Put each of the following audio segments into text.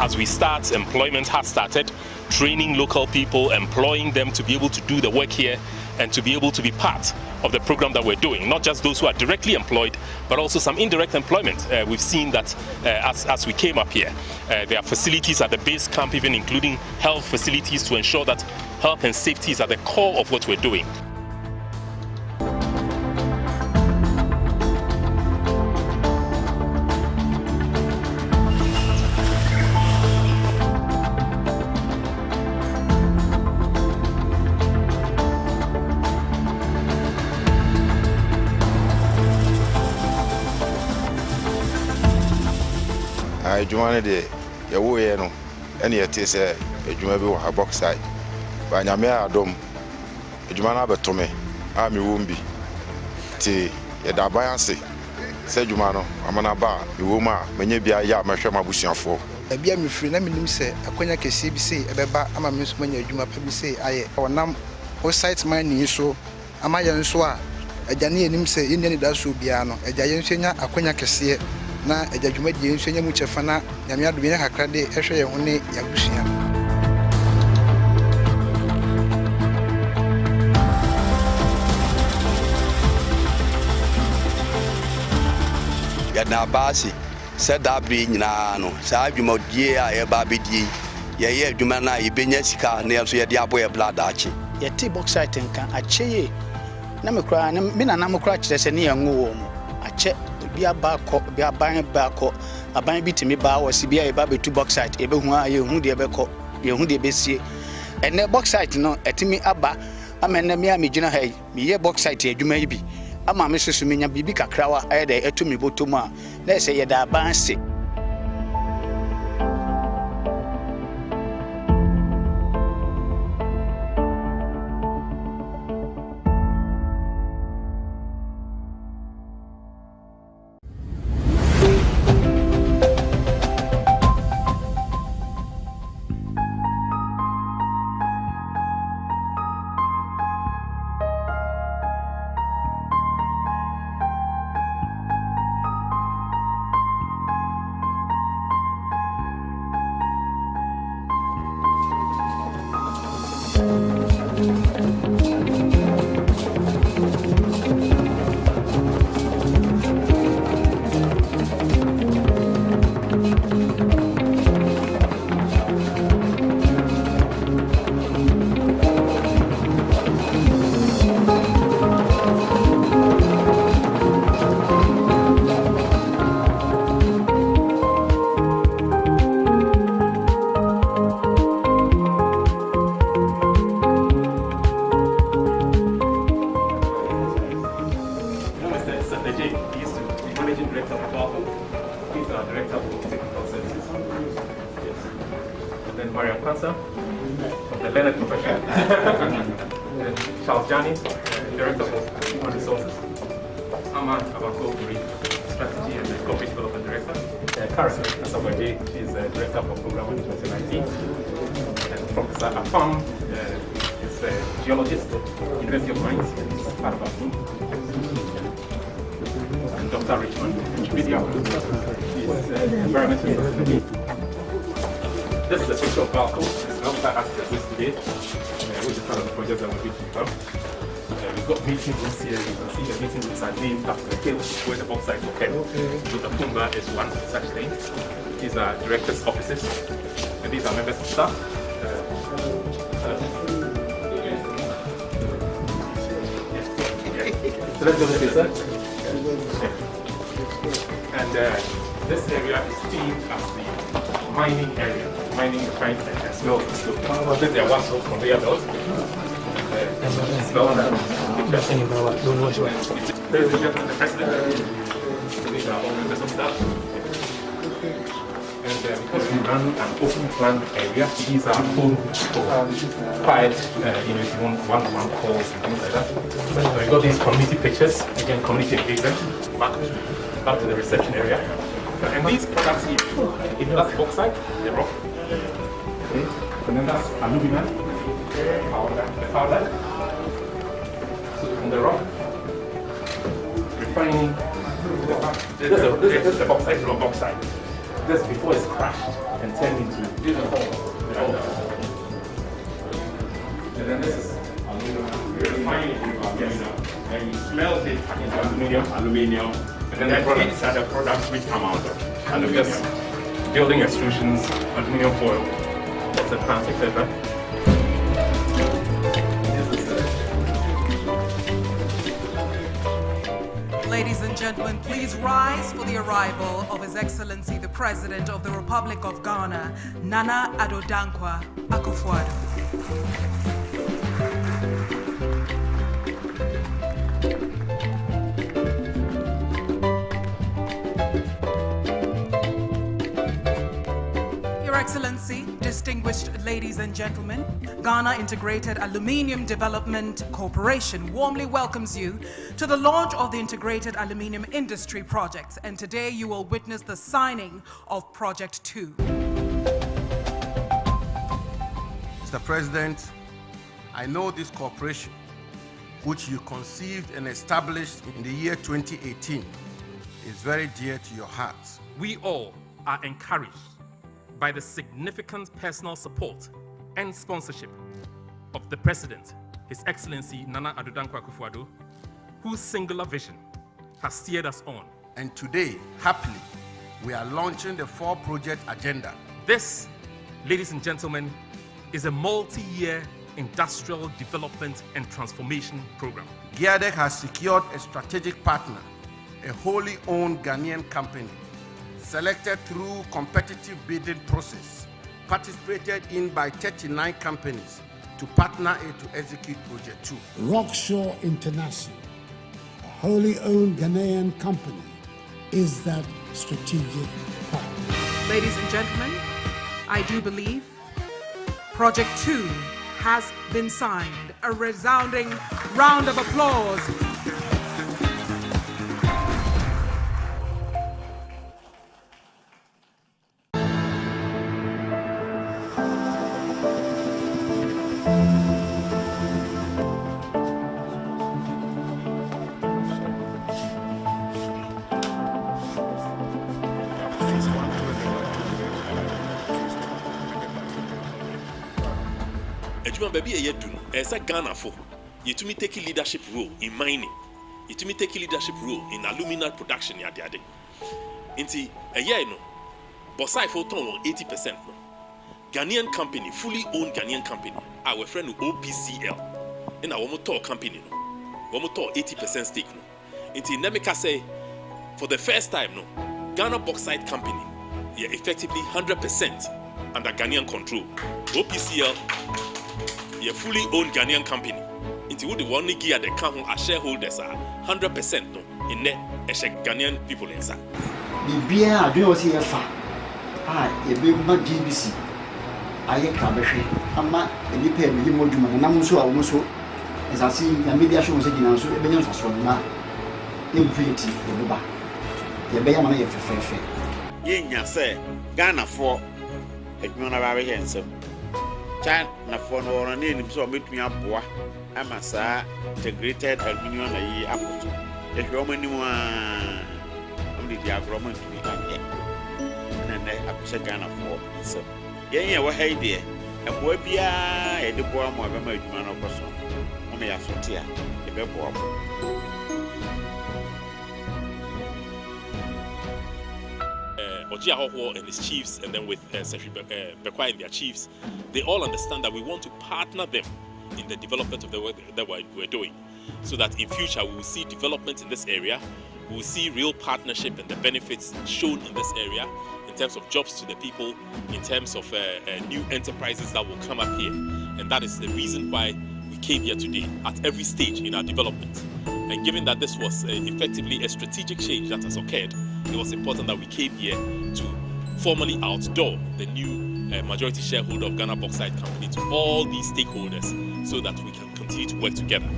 as we start, employment has started, training local people, employing them to be able to do the work here and to be able to be part of the program that we're doing. Not just those who are directly employed, but also some indirect employment. We've seen that as we came up here. There are facilities at the base camp, even including health facilities, to ensure that health and safety is at the core of what we're doing. Adwuma de ye wo ye no ene ye te se adwuma bi wo ha bauxite ba nyame adom adwuma na betome a me wo mbi ti ye da ban ase se adwuma no amana ba me wo ma menye bia ya mehwe mabusuafo bia me firi na menim se akonya kese bi se ebeba ama me so manya adwuma pa bi se aye onam bauxite mining so ama ye nso a agane enim se ye ne da so bia no agya ye nso nya akonya kese na adwuma die nso nya mu chefa na nyame adom ye hakra de ehwe ye ho ne yabusua. Ya na basi se da bi nyina no sa adwuma die a ye ba bedie ye adwuma na ye benya sika na so ye de abo ye blood achi ye ti bauxite nka acheye na me kura na me na me kura kire se ne ye ngo mu ache bi abako bi aban bako aban bitimi ba wose bi a ba betu bauxite ebe hu a ye hu de ebeko ye hu de besie ene bauxite no etimi aba amene me amegyina ha me ye bauxite adwuma yi bi ama me soso menya bibi kakrawa aye de etumi botomu a na se ye da aban se. Director of Human Resources. Ama Abako, Strategy and Corporate Development Director. Karen Asabaje, she is Director for Program in 2019. And Professor Afam is a geologist, University of Mines, and is part of our team. And Dr. Richmond, she is environmental sustainability. This is a picture of Balco. It's not that as today, which is part of the project that we're going to come. We've got meeting rooms here. You can see the meeting rooms are named after the hills where the bauxite will come. So the Pumba is one such thing. These are directors' offices, and these are members of staff. So let's go to this. And this area is themed as the mining area, mining refinery and smelting. So this is one sort conveyor belt. There's the president. These are all members of staff. And because we run an open plan area, these are home for quiet, if you want one-on-one calls and things like that. So we got these community pictures, again, community engagement, back to the reception area. And these products here, that's bauxite, the rock. Okay. And then that's alumina, the powder. So from the rock, refining, this is the bauxite, raw bauxite. Just before it's crushed and turned into the hole. And then this is aluminium. You refine it into alumina, and you smelt it into aluminium, And then the products. these are the products which come out of And aluminium. just building extrusions, aluminium foil, lots of plants, etc. Ladies and gentlemen, please rise for the arrival of His Excellency the President of the Republic of Ghana, Nana Addo Dankwa Akufo-Addo. Your Excellency, distinguished ladies and gentlemen, Ghana Integrated Aluminium Development Corporation warmly welcomes you to the launch of the Integrated Aluminium Industry Projects, and today you will witness the signing of Project 2. Mr. President, I know this corporation, which you conceived and established in the year 2018, is very dear to your heart. We all are encouraged by the significant personal support and sponsorship of the President, His Excellency Nana Addo Dankwa Akufo-Addo, whose singular vision has steered us on. And today, happily, we are launching the 4-project agenda. This, ladies and gentlemen, is a multi-year industrial development and transformation program. GIADEC has secured a strategic partner, a wholly owned Ghanaian company, selected through competitive bidding process, participated in by 39 companies to partner it to execute Project 2. Rockshore International, a wholly owned Ghanaian company, is that strategic partner. Ladies and gentlemen, I do believe Project 2 has been signed. A resounding round of applause. Baby, you do as a Ghana for you to me take a leadership role in mining, you to me take a leadership role in alumina production. Yadi into a year no, bauxite for 80% no. Ghanaian company, fully owned Ghanaian company, our friend OPCL, and our motor company no, our motor 80% stake no. Into Nemeka say for the first time no, Ghana bauxite company, yeah, effectively 100% under Ghanaian control. OPCL. A fully owned Ghanaian company. Into what the one gear the count as shareholders are 100% no in net as Ghanaian people inside. The beer I do see a far. A big GBC. I am Kabeshi. I'm not a repair with you, and I'm also as I see the media shows again, so a billion for now. Infinity, the Buba. The Bayamana fair. Yen say Ghana for a man of our hands. Chan na for no name so meet me aboa amasa integrated aluminium na yi apoto e hwe omani mu am di agreement to be anye na akose Ghana for so yen ye wo hai de e boa bia e de boa mo abema adwuma no koso o me ya sote a e be boa Ojiahoho and his chiefs, and then with Secretary Bekwa and their chiefs, they all understand that we want to partner them in the development of the work that we're doing, so that in future we will see development in this area, we will see real partnership and the benefits shown in this area in terms of jobs to the people, in terms of new enterprises that will come up here. And that is the reason why we came here today at every stage in our development. And given that this was effectively a strategic change that has occurred, it was important that we came here to formally outdoor the new majority shareholder of Ghana Bauxite Company to all these stakeholders so that we can continue to work together.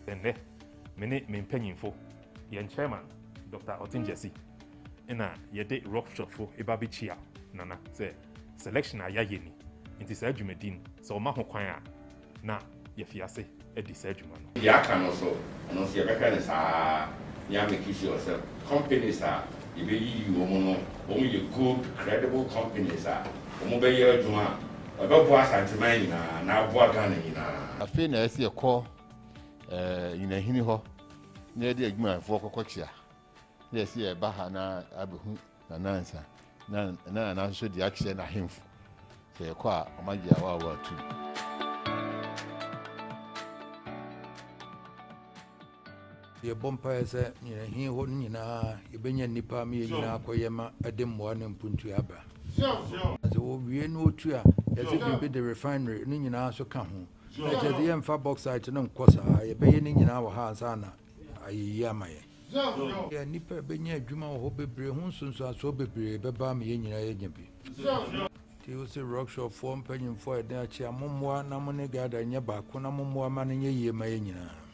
Then many mpanyinfo yɛn chairman Dr. Otin Jesse ɛna yɛde workshop fo ebabi chia nana sɛ selection a yɛayɛ ni nti saa dwumadi no sɛ ɔma ho kwan a na yɛfi ase adi saa dwuma no deɛ aka no so ɛno nso yɛbɛhwɛ no saa yɛ make sure sɛ companies a yɛbɛyiyi wɔ mu no wɔn yɛ good credible companies a wɔn bɛyɛ adwuma a ɛbɛboa asanteman nyinaa na aboa Ghana nyinaa. afei na ɛsɛ yɛkɔ Nyinahin hɔ na yɛde adwumayɛfoɔ kɔkɔkyea na yɛsɛ yɛba ha na abɛhu nanansa na nanso de akyerɛ n'ahemfo sɛ yɛkɔ a ɔmagye awaawaa tu. yɛbɔ mpaeɛ sɛ Nyinahin hɔ no nyinaa yɛbɛnya nnipa ma yɛ nyinaa kɔyɛ ma ɛde mmoa ne mpuntu aba sɛ wɔwie no ɔtu a yɛsɛ biribi de refinery no nyinaa so ka ho na kyɛ sɛ yɛmfa bauxite no nkɔ saa yɛbɛyɛ no nyinaa wɔ ha ansa na ayɛyi ama yɛ nnipa bɛnya adwuma wɔ hɔ bebree ho nsonsoasoɔ bebree bɛba ma yɛ nyinaa yɛnya bi nti wo sɛ workshopfoɔ mpanyimfoɔ a yɛde akyea mommoa na mo ne gada nyɛ baako na mommoa ma no nyɛ yie ma yɛ nyinaa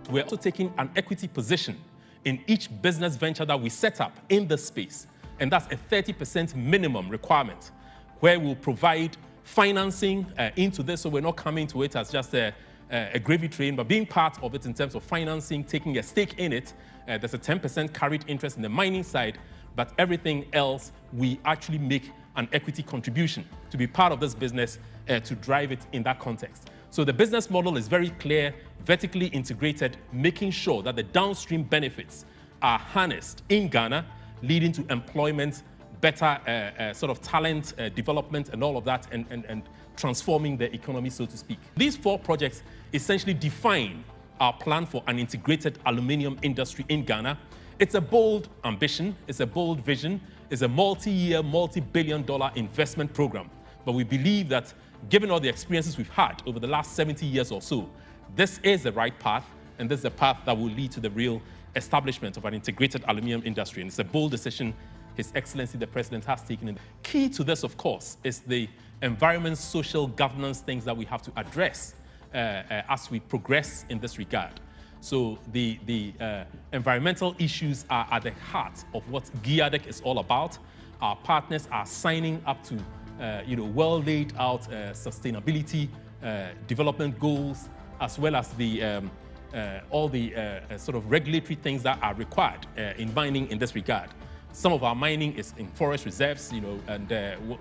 we're also taking an equity position in each business venture that we set up in the space. And that's a 30% minimum requirement, where we'll provide financing into this, so we're not coming to it as just a gravy train, but being part of it in terms of financing, taking a stake in it. There's a 10% carried interest in the mining side, but everything else, we actually make an equity contribution to be part of this business to drive it in that context. So the business model is very clear, vertically integrated, making sure that the downstream benefits are harnessed in Ghana, leading to employment, better sort of talent development and all of that, and transforming the economy, so to speak. These 4 projects essentially define our plan for an integrated aluminium industry in Ghana. It's a bold ambition, it's a bold vision, it's a multi-year, multi-billion-dollar investment program. But we believe that given all the experiences we've had over the last 70 years or so, this is the right path, and this is the path that will lead to the real establishment of an integrated aluminium industry. And it's a bold decision His Excellency the President has taken. Key to this, of course, is the environment, social governance things that we have to address as we progress in this regard. So the environmental issues are at the heart of what GIADEC is all about. Our partners are signing up to well laid out sustainability development goals, as well as the all the sort of regulatory things that are required in mining in this regard. Some of our mining is in forest reserves, and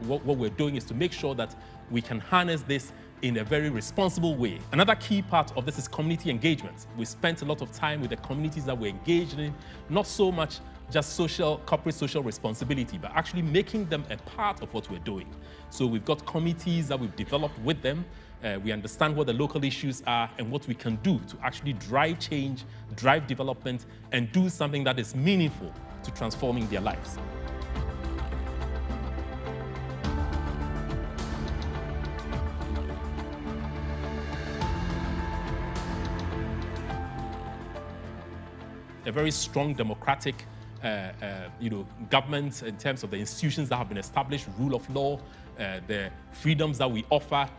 what we're doing is to make sure that we can harness this in a very responsible way. Another key part of this is community engagement. We spent a lot of time with the communities that we're engaged in, not so much just corporate social responsibility, but actually making them a part of what we're doing. So we've got committees that we've developed with them. We understand what the local issues are and what we can do to actually drive change, drive development, and do something that is meaningful to transforming their lives. A very strong democratic government in terms of the institutions that have been established, rule of law, the freedoms that we offer,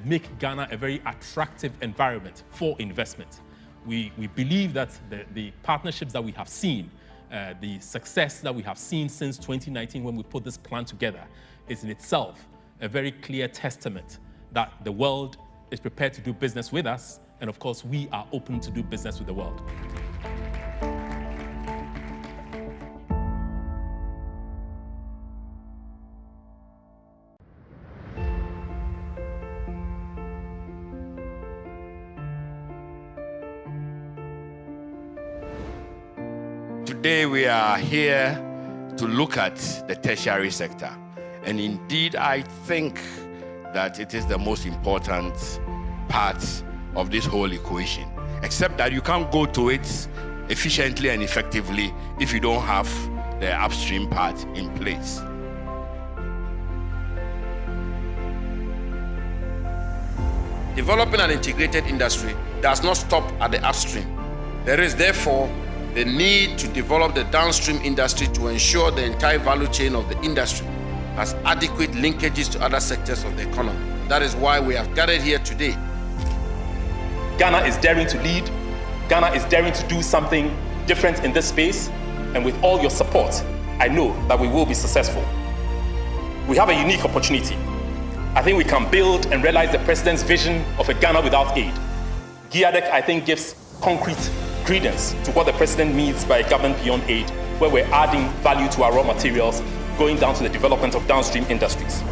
make Ghana a very attractive environment for investment. We believe that the partnerships that we have seen, the success that we have seen since 2019 when we put this plan together, is in itself a very clear testament that the world is prepared to do business with us, and of course we are open to do business with the world. Today we are here to look at the tertiary sector. And indeed, I think that it is the most important part of this whole equation. Except that you can't go to it efficiently and effectively if you don't have the upstream part in place. Developing an integrated industry does not stop at the upstream. There is therefore the need to develop the downstream industry to ensure the entire value chain of the industry has adequate linkages to other sectors of the economy. That is why we have gathered here today. Ghana is daring to lead. Ghana is daring to do something different in this space. And with all your support, I know that we will be successful. We have a unique opportunity. I think we can build and realize the President's vision of a Ghana without aid. GIADEC, I think, gives concrete credence to what the President means by government beyond aid, where we're adding value to our raw materials, going down to the development of downstream industries.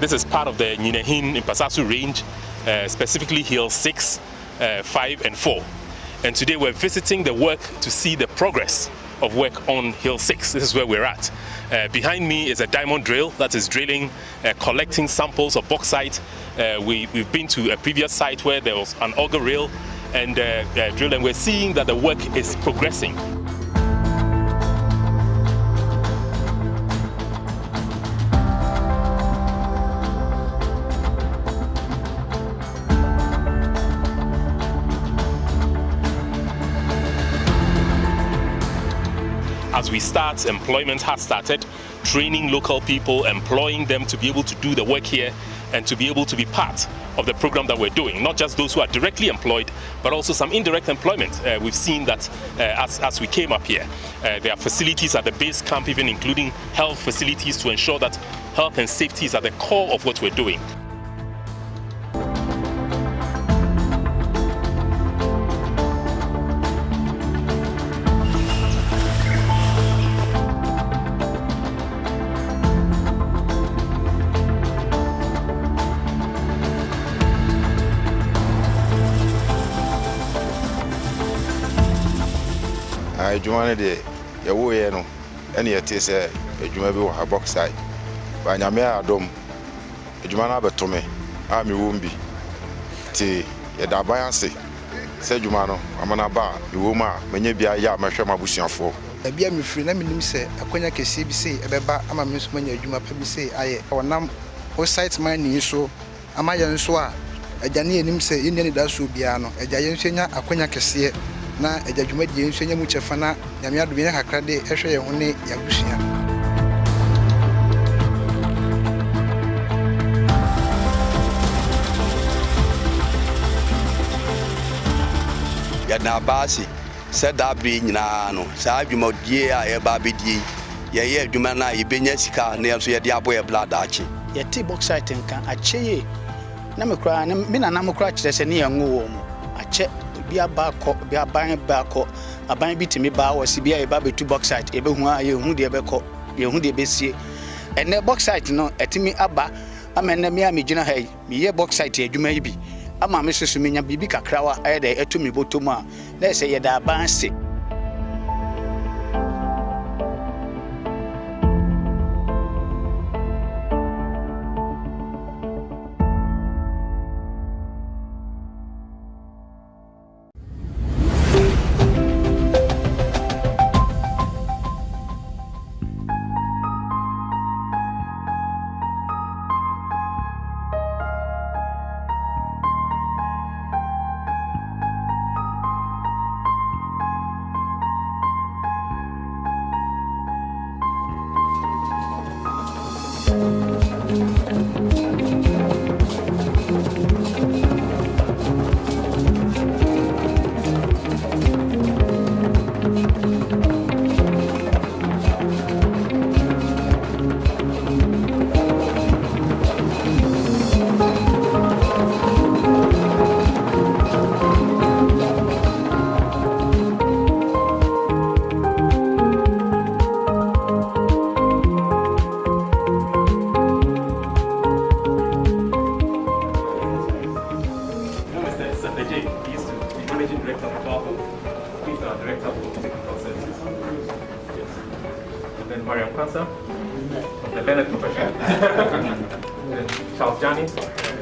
This is part of the Nyinahin in Pasasu range, specifically Hill 6, 5 and 4. And today we're visiting the work to see the progress of work on Hill 6. This is where we're at. Behind me is a diamond drill that is drilling, collecting samples of bauxite. We've been to a previous site where there was an auger rail and drill, and we're seeing that the work is progressing. As we start, employment has started, training local people, employing them to be able to do the work here and to be able to be part of the program that we're doing. Not just those who are directly employed, but also some indirect employment. We've seen that as we came up here. There are facilities at the base camp, even including health facilities, to ensure that health and safety is at the core of what we're doing. Adwuma no de yawo ye no ene yete se adwuma bi wo ha bauxite ba nyame adom adwuma na betome a me wo mbi ti ye da ban ase se adwuma no amana ba me wo ma menye bia ya mehwe mabusuafo bia me firi na menim se akonya kese bi se ebeba ama me so manya adwuma pa bi se aye onam bauxite mining so ama ye nso a agane enim se yene da so bia no ajaye nso nya akonya kese na adwuma die nso nya mu chefa na nyame adom ye kakra de ehwe ye ho ne yabusua. Na basi said that be no sa adwuma die a ye ba bedie ye adwuma na ye benya sika na so ye de aboye blood achi ye ti bauxite nka acheye na me kura me na me kura kire se ne ye ngo mu ache bi abakọ bi aban bakọ aban bi timi ba wo si bi ye ba betu bauxite e be hu a ye hu de bekọ ye hu de besie ene bauxite no etimi aba amene me amegyina ha me ye bauxite adwuma yi bi ama me susu menya bibi kakrawa aye de etumi botomu a na se ye da banse.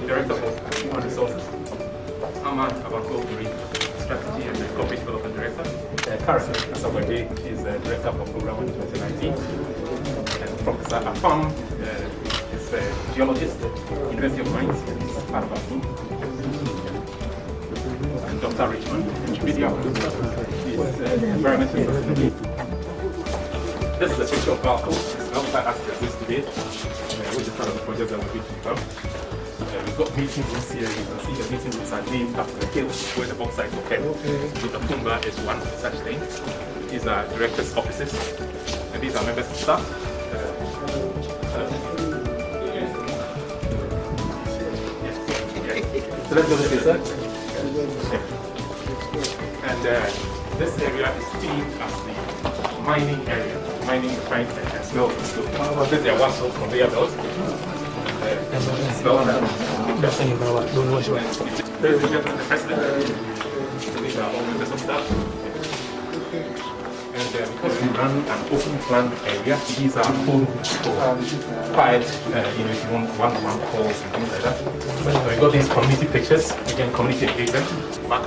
Director of Human Resources. Ama Abako, Strategy and Corporate Development Director. Karen Asawade, she is the Director for Program in 2019. And Professor Afam is a geologist at University of Mines, is part of our team. And Dr. Richmond, she is environmental sustainability. This is a picture of Balco. It's outside Africa this today, which is part of the project that we're going to come. We've got meeting rooms here. You can see the meeting rooms are named after the hills where the bauxite will come. So the Kumba is one such thing. These are directors' offices, and these are members of staff. So let's go to this side. And this area is themed as the mining area, mining, refinery, and smelting. So this is a one-stop conveyor belt. Ladies and gentlemen, the President, these are all members of staff. And because we run an open plan area, these are full quiet, if you want one-on-one calls and things like that. So we got these community pictures, again, community engagement, back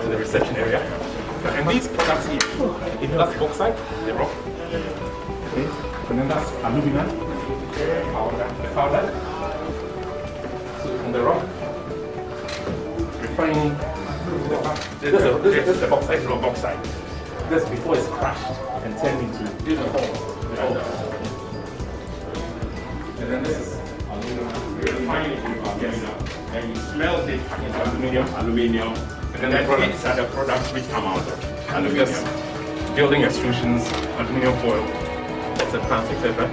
to the reception area. And these products here, that's bauxite, the rock. Okay. And then that's alumina, the powder. So from the rock, refining. This is the bauxite, raw bauxite. This before it's crushed and turned into ore. And then this is alumina. You refine it with alumina, and you smelt it into aluminium, and then these are the products which come out of aluminium. Building extrusions, aluminium foil, lots of plants, etc.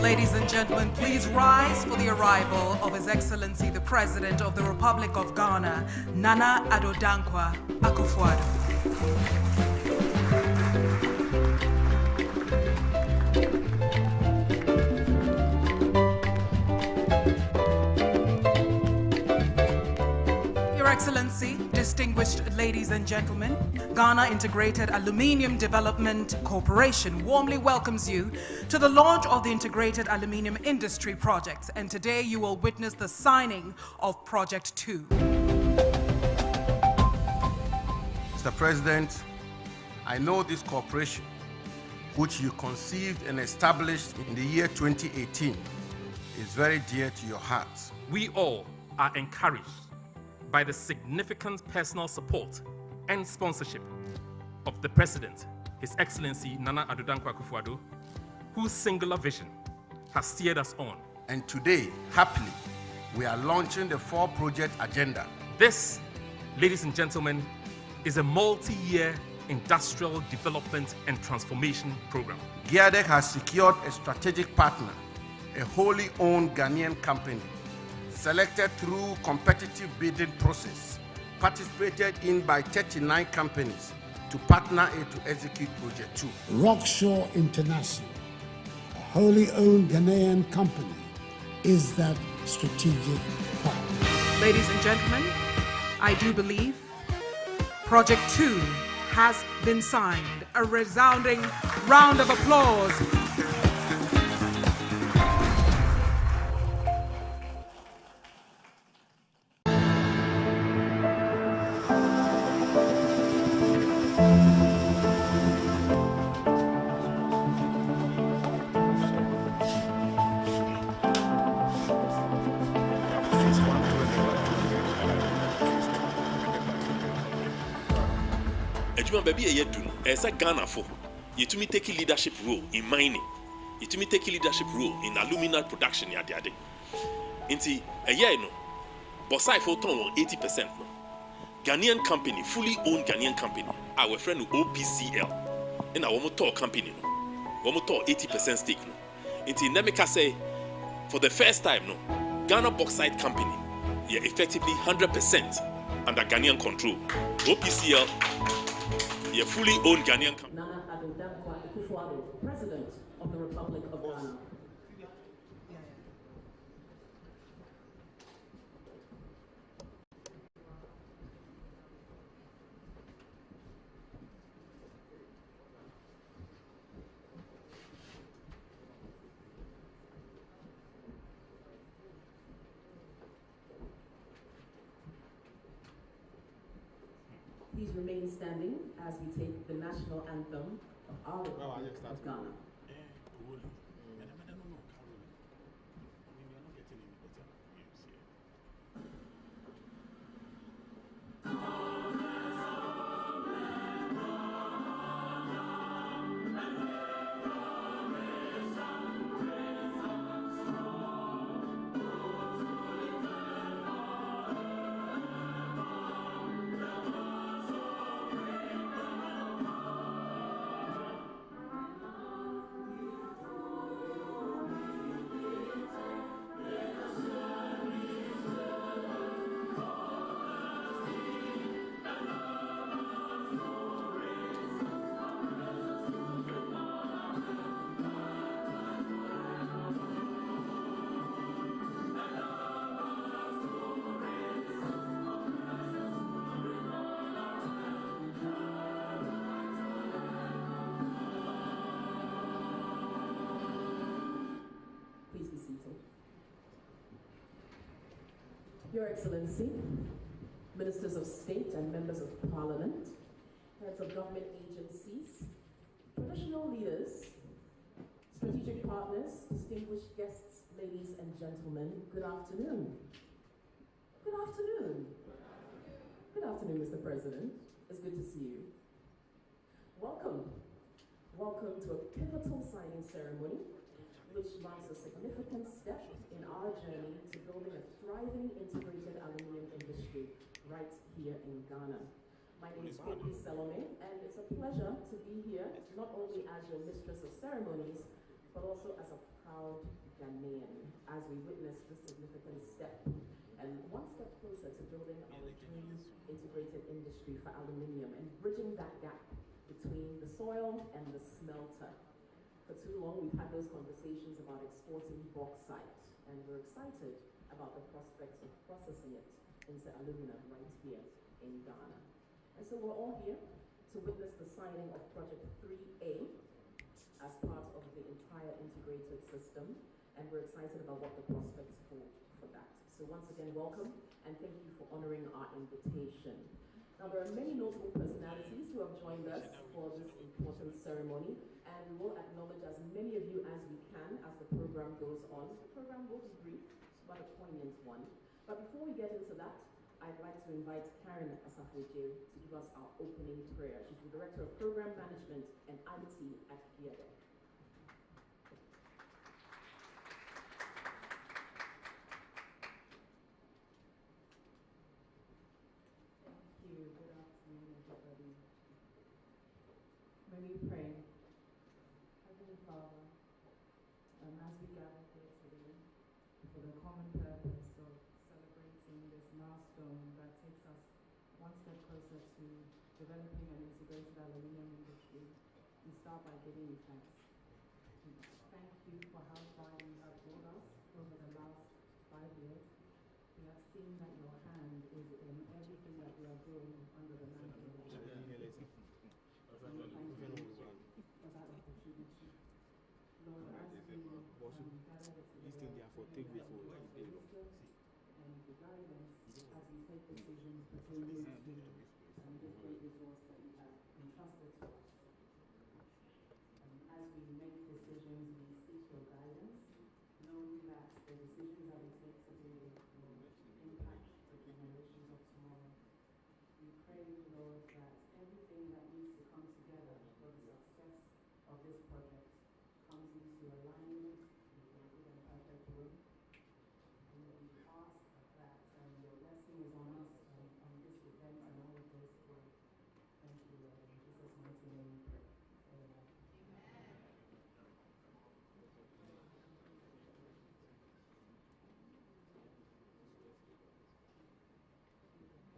Ladies and gentlemen, please rise for the arrival of His Excellency the President of the Republic of Ghana, Nana Addo Dankwa Akufo-Addo. Your Excellency, distinguished ladies and gentlemen, Ghana Integrated Aluminium Development Corporation warmly welcomes you to the launch of the Integrated Aluminium Industry Project, and today you will witness the signing of Project 2. Mr. President, I know this corporation, which you conceived and established in the year 2018, is very dear to your heart. We all are encouraged by the significant personal support and sponsorship of the President, His Excellency Nana Addo Dankwa Akufo-Addo, whose singular vision has steered us on. And today, happily, we are launching the 4-project agenda. This, ladies and gentlemen, is a multi-year industrial development and transformation program. GIADEC has secured a strategic partner, a wholly owned Ghanaian company, selected through competitive bidding process, participated in by 39 companies to partner it to execute Project 2. Rockshore International, a wholly owned Ghanaian company, is that strategic partner. Ladies and gentlemen, I do believe Project 2 has been signed. A resounding round of applause. Baby, you do as a Ghana for you to me take a leadership role in mining, you to me take a leadership role in alumina production. Yadi into a year no, bauxite for 80% no. Ghanaian company, fully owned Ghanaian company, our friend OPCL, and our motor company no, one motor 80% stake no. Into Nemeka say for the first time no, Ghana bauxite company, yeah, effectively 100% under Ghanaian control. OPCL. A fully owned Ghanaian company. Nana Addo Dankwa Akufo-Addo, President of the Republic of Ghana. Please remain standing as we take the national anthem of our Republic of Ghana. Your Excellency, Ministers of State and Members of Parliament, heads of government agencies, traditional leaders, strategic partners, distinguished guests, ladies and gentlemen, good afternoon. Good afternoon. Good afternoon, Mr. President. It's good to see you. Welcome. Welcome to a pivotal signing ceremony, which marks a significant step in our journey to building a thriving integrated aluminium industry right here in Ghana. My name is Kopi Salome, and it's a pleasure to be here, not only as your mistress of ceremonies, but also as a proud Ghanaian, as we witness this significant step, and one step closer to building our dream integrated industry for aluminium and bridging that gap between the soil and the smelter. For too long, we've had those conversations about exporting bauxite, and we're excited about the prospects of processing it into alumina right here in Ghana. And so we're all here to witness the signing of Project 3A as part of the entire integrated system, and we're excited about what the prospects hold for that. So once again, welcome, and thank you for honoring our invitation. Now, there are many notable personalities who have joined us for this important ceremony, and we will acknowledge as many of you as we can as the program goes on. The program will be brief, but a poignant one. But before we get into that, I'd like to invite Karen Asafo-Oje to give us our opening prayer. She's the Director of Program Management and IT at GIADEC. Good afternoon, everybody. May we pray. Heavenly Father, as we gather here today for the common purpose of celebrating this milestone that takes us one step closer to developing an integrated aluminium industry, we start by giving you thanks. Thank you for how far you have brought us over the last 5 years. We have seen that your hand is in everything that we are doing under the mantle of God. Thank you for that opportunity. Lord, as we gather together, and the guidance as we take decisions pertaining to this great resource that you have entrusted to us. As we make decisions, we seek your guidance, knowing that the decisions that we take today will impact the generations of tomorrow. We pray, Lord, that everything that needs to come together for the success of this project comes into alignment with your good and perfect will. And we ask that your blessing is on us on this event and all of those who thank you, Lord. In Jesus' mighty name we pray. Amen.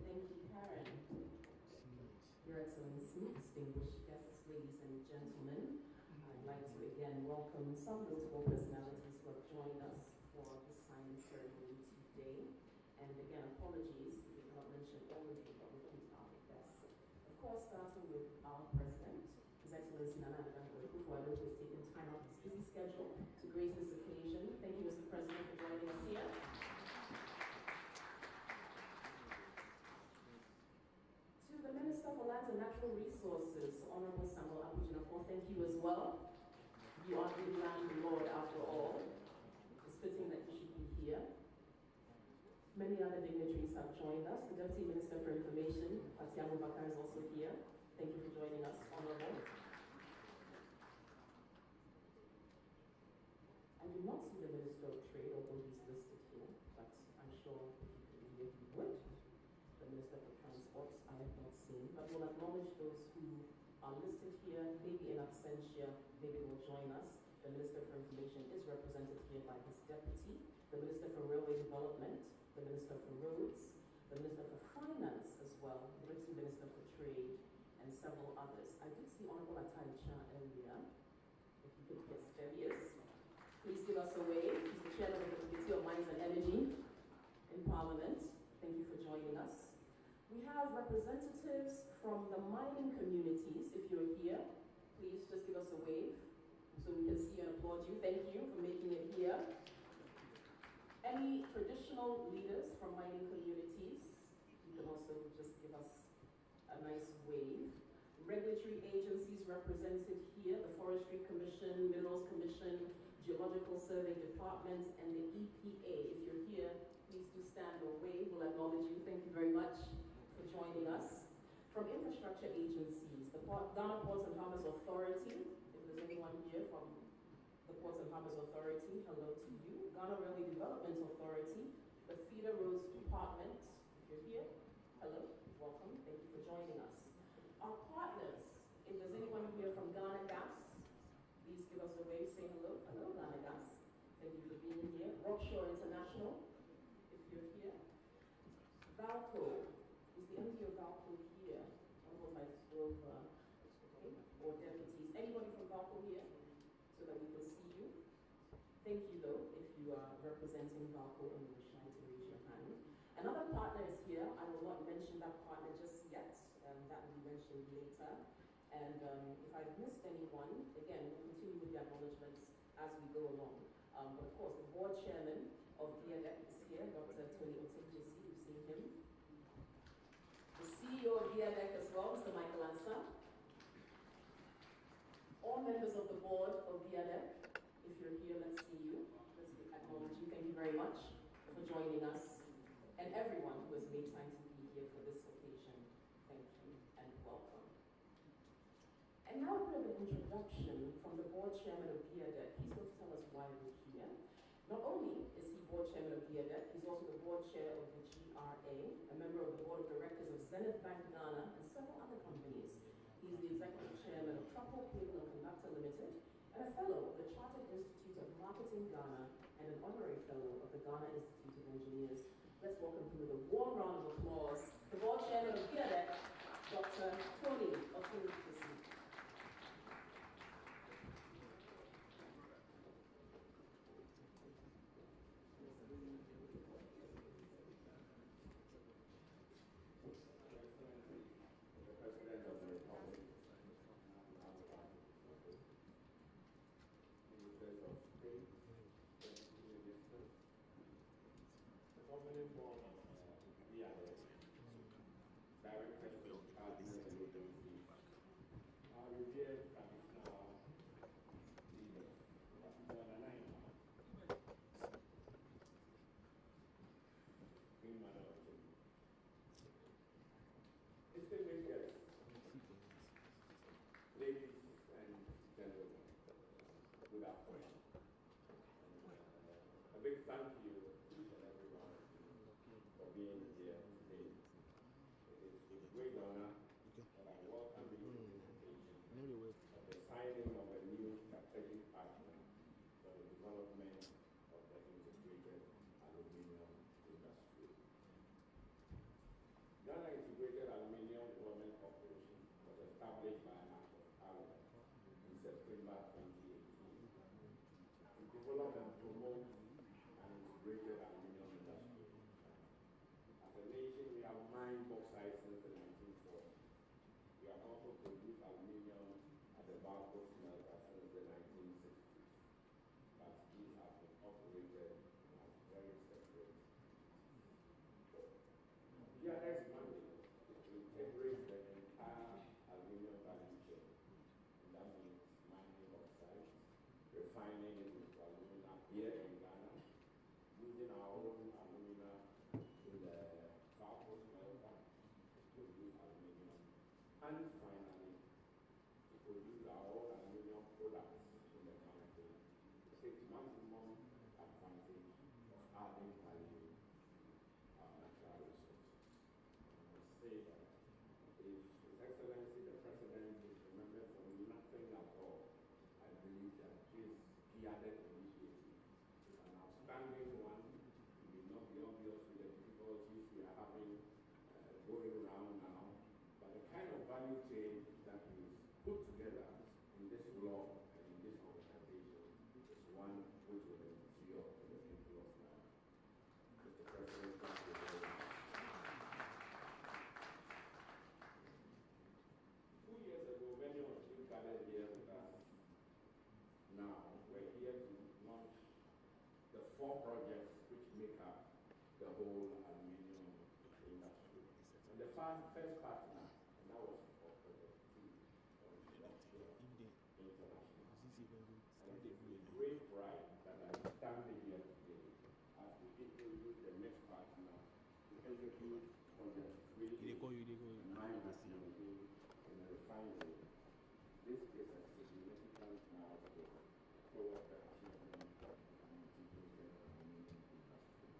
Thank you, Karen. Your Excellency, distinguished guests, ladies and gentlemen, I'd like to again welcome some notable personalities who have joined us for the signing ceremony today. And again, apologies if we cannot mention all of you, but we'll keep our best. Of course, starting with our President, His Excellency Nyinahin, who has taken time out of his busy schedule to grace this occasion. Thank you, Mr. President, for joining us here. To the Minister for Lands and Natural Resources, Honorable Samuel Apujinapon, thank you as well. You are the land lord after all. It's fitting that you should be here. Many other dignitaries have joined us. The Deputy Minister for Information, Atiago Bakar, is also here. Thank you for joining us, Honorable. I do not see the Minister of Trade, although he's listed here, but I'm sure if you could be here, you would. The Minister for Transport, I have not seen, but we'll acknowledge those who are listed here, maybe in absentia, maybe will join us. The Minister for Information is represented here by his deputy, the Minister for Railway Development, the Minister for Roads, the Minister for Finance as well, the Deputy Minister for Trade, and several others. I did see Honorable Atai Cha earlier. If you could, yes, there he is. Please give us a wave. He's the Chairman of the Committee of Mines and Energy in Parliament. Thank you for joining us. We have representatives from the mining communities. If you're here, please just give us a wave so we can see you and applaud you. Thank you for making it here. Any traditional leaders from mining communities, you can also just give us a nice wave. Regulatory agencies represented here, the Forestry Commission, Minerals Commission, Geological Survey Department, and the EPA. If you're here, please do stand or wave. We'll acknowledge you. Thank you very much for joining us. From infrastructure agencies, the Ghana Ports and Harbours Authority. If there's anyone here from the Ports and Harbours Authority, hello to you. Ghana Railway Development Authority, the Feeder Roads Department. If you're here, hello, welcome. Thank you for joining us. Our partners, if there's anyone here from Ghana Gas, please give us a wave, say hello. Hello, Ghana Gas. Thank you for being here. Rockshore International, if you're here. Valco, is the MD of Valco here? One of my 12, okay, or deputies. Anybody from Valco here? So that we can see you. Thank you though, if you are representing Valco and you wish to raise your hand. Another partner is here. I will not mention that partner just yet. That will be mentioned later. And if I've missed anyone, again, we'll continue with the acknowledgements as we go along. But of course, the board chairman of GIADEC is here, Dr. Tony Otejisi. You've seen him. The CEO of GIADEC as well, Mr. Michael Ansa. All members of the board of GIADEC, if you're here, let's see you. Let's acknowledge you. Thank you very much for joining us. And everyone who has made time to be here for this occasion, thank you and welcome. And now a bit of an introduction from the board chairman of GIADEC. He's going to tell us why we're here. Not only is he board chairman of GIADEC, he's also the board chair of the GRA, a member of the board of directors of Zenith Bank Ghana and several other companies. He's the executive chairman of Truckle Cable and Conductor Limited, and a fellow of the Chartered Institute of Marketing Ghana, and an honorary fellow of the Ghana Institute of Engineers. Let's welcome him with a warm round of applause, the board chairman of GIADEC, Dr. Tony Otejisi. Ladies and gentlemen, good afternoon. A big thank you to each and everyone for being here today. It is with great honor that I welcome you to this occasion of the signing of a new strategic partner for the development of the integrated aluminium industry. Ghana Integrated Aluminium Development Corporation was established by an act of Parliament in September 2018 to develop and promote an integrated aluminium industry. As a nation, we have mined bauxite since the 1940s. We have also produced aluminium at the Valco smelter since the 1960s. But these have been operated as very separate. GIADEC's mandate is to integrate the entire aluminium value chain. And that means mining bauxite, refining it into alumina here in Ghana, using our own alumina in the Valco smelter to produce aluminium, and finally to produce our own aluminium products in the country to take maximum advantage of adding value to our natural resources. Say that if His Excellency the President is remembered for nothing at all, I believe that this GIADEC initiative is an outstanding one. It will not be obvious with the difficulties we are having going around now, but the kind of value chain that is put together in this law and in this organization is one which will endure to the people of Ghana. Mr. President, thank you very much. 2 years ago, many of you gathered here with us. Now, we're here to launch the 4 projects which make first partner, and that was for Project 2 International. And it is with great pride that I stand here today as we introduce the next partner to execute Project 3 in the refinery. This is a significant milestone toward the achievement of an integrated aluminum industry.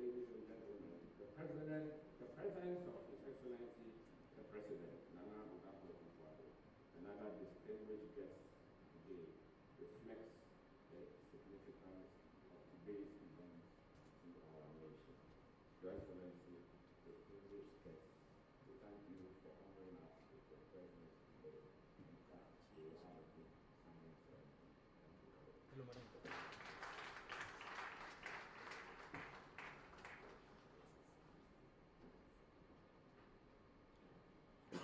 Ladies and gentlemen, the presence of His Excellency, the President, Nana Akufo-Addo, and other distinguished guests today reflects the significance of today's event to our nation. Your Excellency, distinguished guests, we thank you for honoring us with your presence today. In fact, we will have a good signing ceremony. Thank you.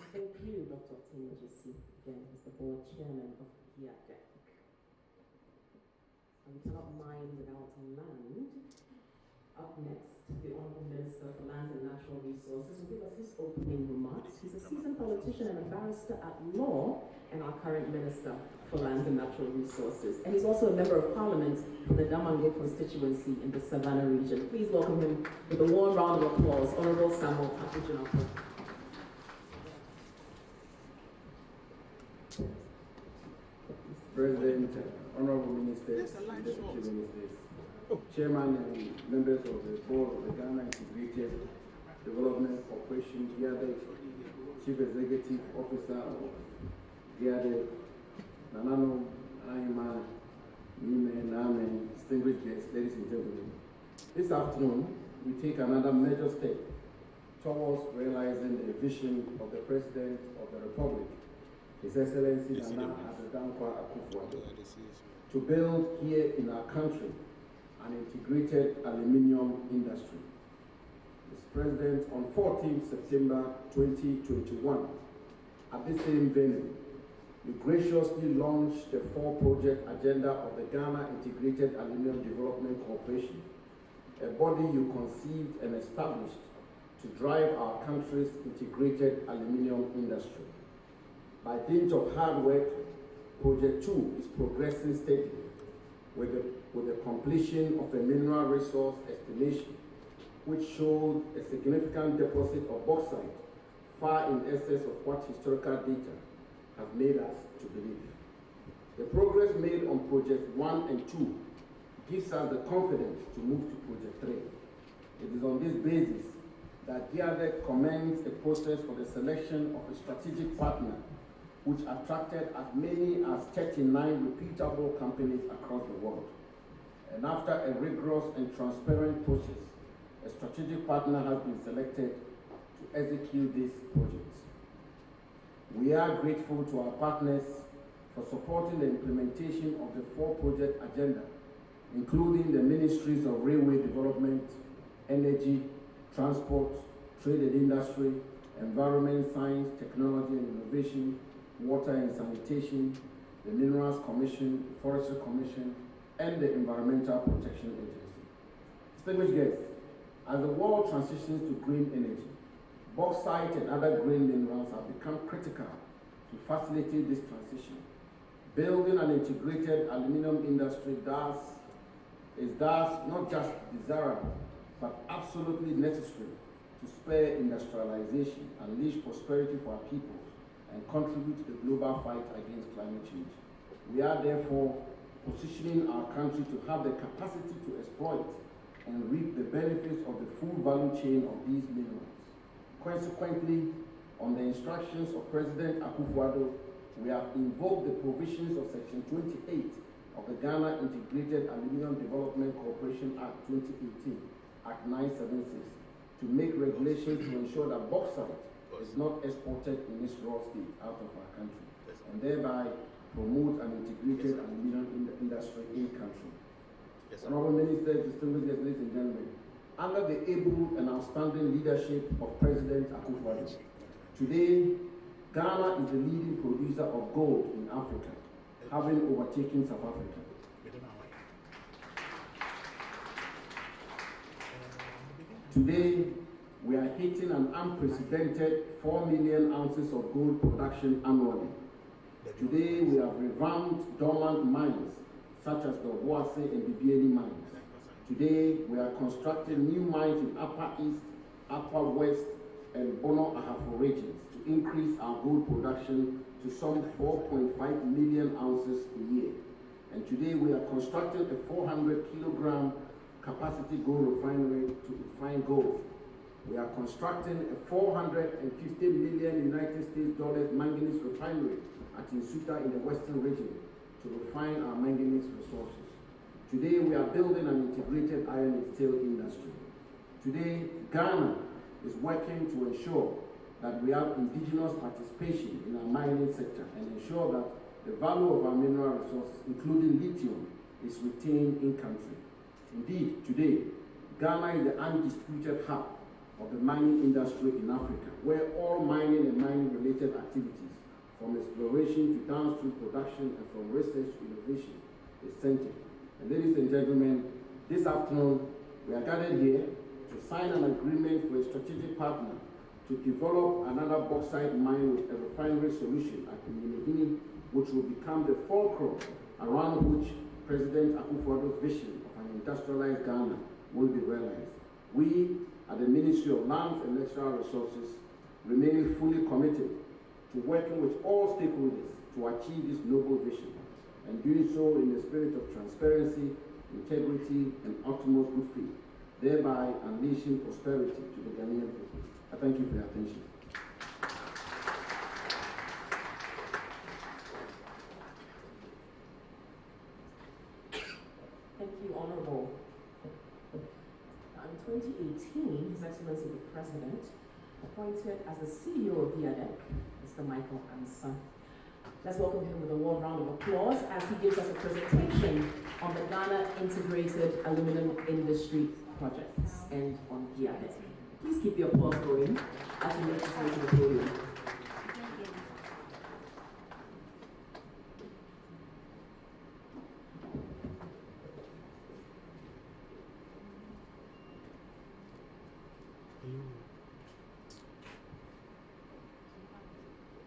Thank you, Dr. Timothy, again, as the board chairman of GIADEC. And we cannot mine without land. Up next, the Honourable Minister for Lands and Natural Resources will give us his opening remarks. He's a seasoned politician and a barrister at law, and our current Minister for Lands and Natural Resources. And he's also a Member of Parliament for the Damango constituency in the Savannah region. Please welcome him with a warm round of applause, Honourable Samuel Papujunapo. President, Honourable Ministers, Deputy Ministers, Chairman and members of the Board of the Ghana Integrated Development Corporation, GIADEC, Chief Executive Officer of GIADEC, Nanano, Nyinahin, Nyinahin, distinguished guests, ladies and gentlemen. This afternoon, we take another major step towards realizing the vision of the President of the Republic, His Excellency Nana Akufo-Addo, to build here in our country an integrated aluminium industry. Mr. President, on 14 September 2021, at the same venue, you graciously launched the 4-project agenda of the Ghana Integrated Aluminium Development Corporation, a body you conceived and established to drive our country's integrated aluminium industry. By dint of hard work, Project 2 is progressing steadily with the completion of a mineral resource estimation, which showed a significant deposit of bauxite far in excess of what historical data have made us to believe. The progress made on Project 1 and 2 gives us the confidence to move to Project 3. It is on this basis that GIADEC commenced a process for the selection of a strategic partner, which attracted as many as 39 reputable companies across the world. And after a rigorous and transparent process, a strategic partner has been selected to execute this project. We are grateful to our partners for supporting the implementation of the 4-project agenda, including the Ministries of Railway Development, Energy, Transport, Trade and Industry, Environment, Science, Technology and Innovation, Water and Sanitation, the Minerals Commission, the Forestry Commission, and the Environmental Protection Agency. Distinguished guests, as the world transitions to green energy, bauxite and other green minerals have become critical to facilitate this transition. Building an integrated aluminium industry is thus not just desirable, but absolutely necessary to spur industrialization, unleash prosperity for our people, and contribute to the global fight against climate change. We are therefore positioning our country to have the capacity to exploit and reap the benefits of the full value chain of these minerals. Consequently, on the instructions of President Akufo-Addo, we have invoked the provisions of Section 28 of the Ghana Integrated Aluminium Development Corporation Act 2018, Act 976, to make regulations to ensure that bauxite is not exported in its raw state out of our country, and thereby promote an integrated aluminium industry in country. Honourable Minister, distinguished guests, ladies and gentlemen, under the able and outstanding leadership of President Akufo-Addo, today Ghana is the leading producer of gold in Africa, having overtaken South Africa. Today, we are hitting an unprecedented 4 million ounces of gold production annually. Today, we have revamped dormant mines, such as the Obuasi and Bibiani mines. Today, we are constructing new mines in Upper East, Upper West, and Bono Ahafo regions to increase our gold production to some 4.5 million ounces a year. And today, we are constructing a 400 kilogram capacity gold refinery to refine gold. We are constructing a $450 million United States manganese refinery at Nsuta in the western region to refine our manganese resources. Today, we are building an integrated iron and steel industry. Today, Ghana is working to ensure that we have indigenous participation in our mining sector and ensure that the value of our mineral resources, including lithium, is retained in country. Indeed, today, Ghana is the undisputed hub of the mining industry in Africa, where all mining and mining-related activities, from exploration to downstream production and from research to innovation, is centered. And ladies and gentlemen, this afternoon, we are gathered here to sign an agreement for a strategic partner to develop another bauxite mine with a refinery solution at Nyinahin, which will become the fulcrum around which President Akufo-Addo's vision of an industrialized Ghana will be realized. We, at the Ministry of Lands and Natural Resources, remain fully committed to working with all stakeholders to achieve this noble vision, and doing so in a spirit of transparency, integrity, and utmost good faith, thereby unleashing prosperity to the Ghanaian people. I thank you for your attention. Thank you, Honorable. In 2018, His Excellency the President appointed as the CEO of GIADEC, Mr. Michael Ansa. Let's welcome him with a warm round of applause as he gives us a presentation on the Ghana Integrated Aluminium Industry Projects and on GIADEC. Please keep the applause going as we make his way to the podium.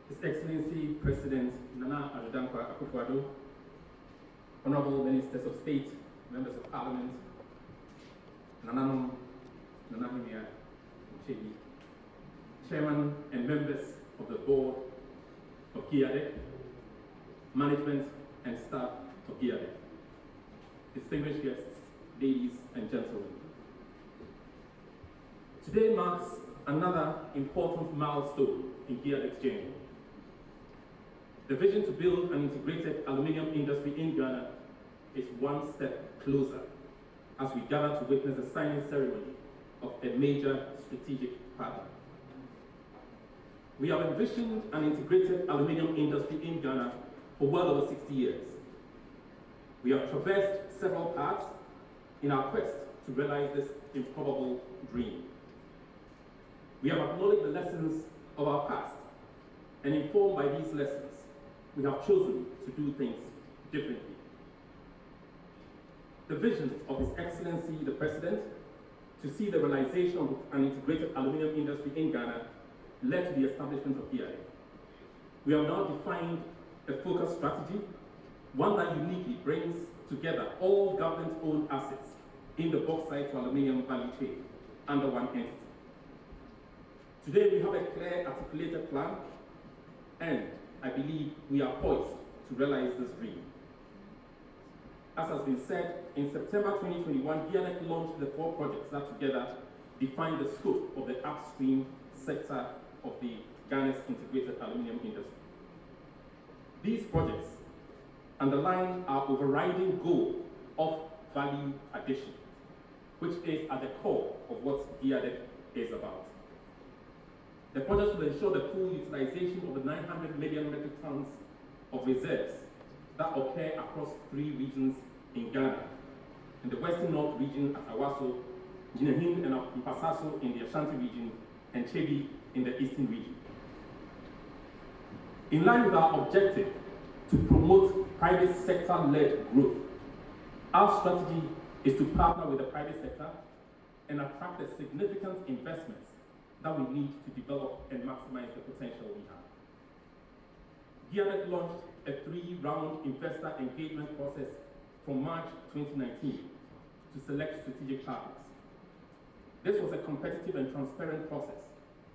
His Excellency President Nana Addo Akufo-Addo, Honorable Ministers of State, Members of Parliament, Nyinahin, Chairman and members of the Board of GIADEC, management and staff of GIADEC, distinguished guests, ladies and gentlemen. Today marks another important milestone in GIADEC's journey. The vision to build an integrated aluminium industry in Ghana is one step closer as we gather to witness the signing ceremony of a major strategic partner. We have envisioned an integrated aluminium industry in Ghana for well over 60 years. We have traversed several paths in our quest to realize this improbable dream. We have acknowledged the lessons of our past, and informed by these lessons, we have chosen to do things differently. The vision of His Excellency the President to see the realization of an integrated aluminium industry in Ghana led to the establishment of GIADEC. We have now defined a focused strategy, one that uniquely brings together all government-owned assets in the bauxite to aluminium value chain under one entity. Today we have a clear articulated plan, and I believe we are poised to realize this dream. As has been said, in September 2021, GIADEC launched the 4 projects that together define the scope of the upstream sector of the Ghana's integrated aluminium industry. These projects underline our overriding goal of value addition, which is at the core of what GIADEC is about. The projects will ensure the full utilization of the 900 million metric tons of reserves that occur across 3 regions in Ghana, in the Western North region at Awaso, Nyinahin and Mpasaso in the Ashanti region, and Chebi in the Eastern region. In line with our objective to promote private sector-led growth, our strategy is to partner with the private sector and attract the significant investments that we need to develop and maximize the potential we have. GIADEC launched a 3-round investor engagement process from March 2019 to select strategic partners. This was a competitive and transparent process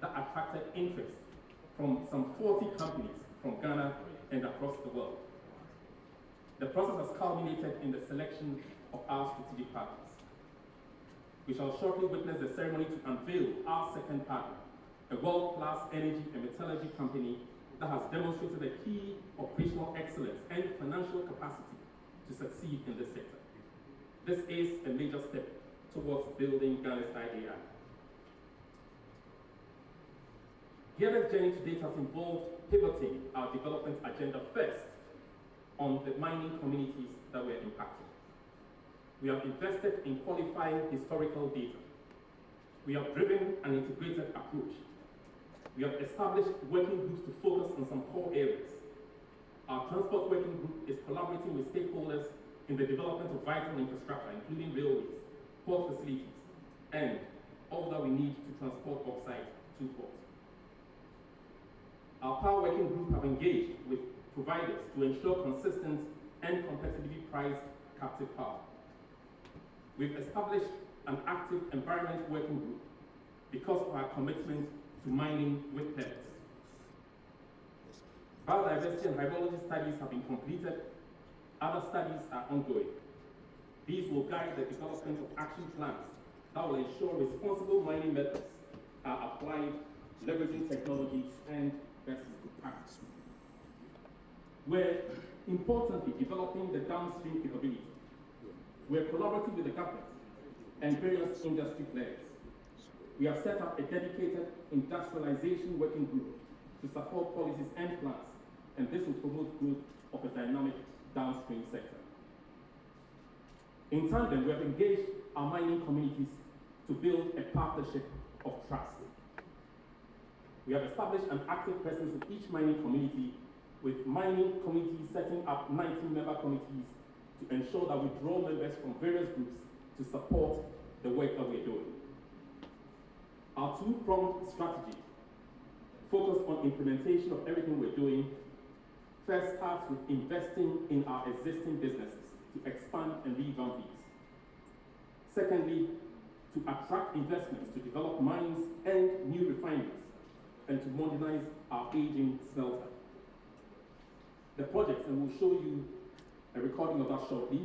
that attracted interest from some 40 companies from Ghana and across the world. The process has culminated in the selection of our strategic partners. We shall shortly witness the ceremony to unveil our second partner, a world-class energy and metallurgy company that has demonstrated a key operational excellence and financial capacity to succeed in this sector. This is a major step towards building Ghana's IAI. GIADEC's journey to date has involved pivoting our development agenda first on the mining communities that were impacted. We have invested in qualifying historical data. We have driven an integrated approach. We have established working groups to focus on some core areas. Our transport working group is collaborating with stakeholders in the development of vital infrastructure, including railways, port facilities, and all that we need to transport bauxite to port. Our power working group have engaged with providers to ensure consistent and competitively priced captive power. We've established an active environment working group because of our commitment to mining with purpose. Biodiversity and hydrology studies have been completed. Other studies are ongoing. These will guide the development of action plans that will ensure responsible mining methods are applied, leveraging technologies and best practice. We're importantly developing the downstream capability. We're collaborating with the government and various industry players. We have set up a dedicated industrialization working group to support policies and plans, and this will promote growth of a dynamic downstream sector. In tandem, we have engaged our mining communities to build a partnership of trust. We have established an active presence in each mining community, with mining communities setting up 19 member committees to ensure that we draw members from various groups to support the work that we're doing. Our two-pronged strategy, focused on implementation of everything we're doing, first starts with investing in our existing businesses to expand and revamp these. Secondly, to attract investments to develop mines and new refineries, and to modernize our aging smelter. The project, and we'll show you a recording of that shortly,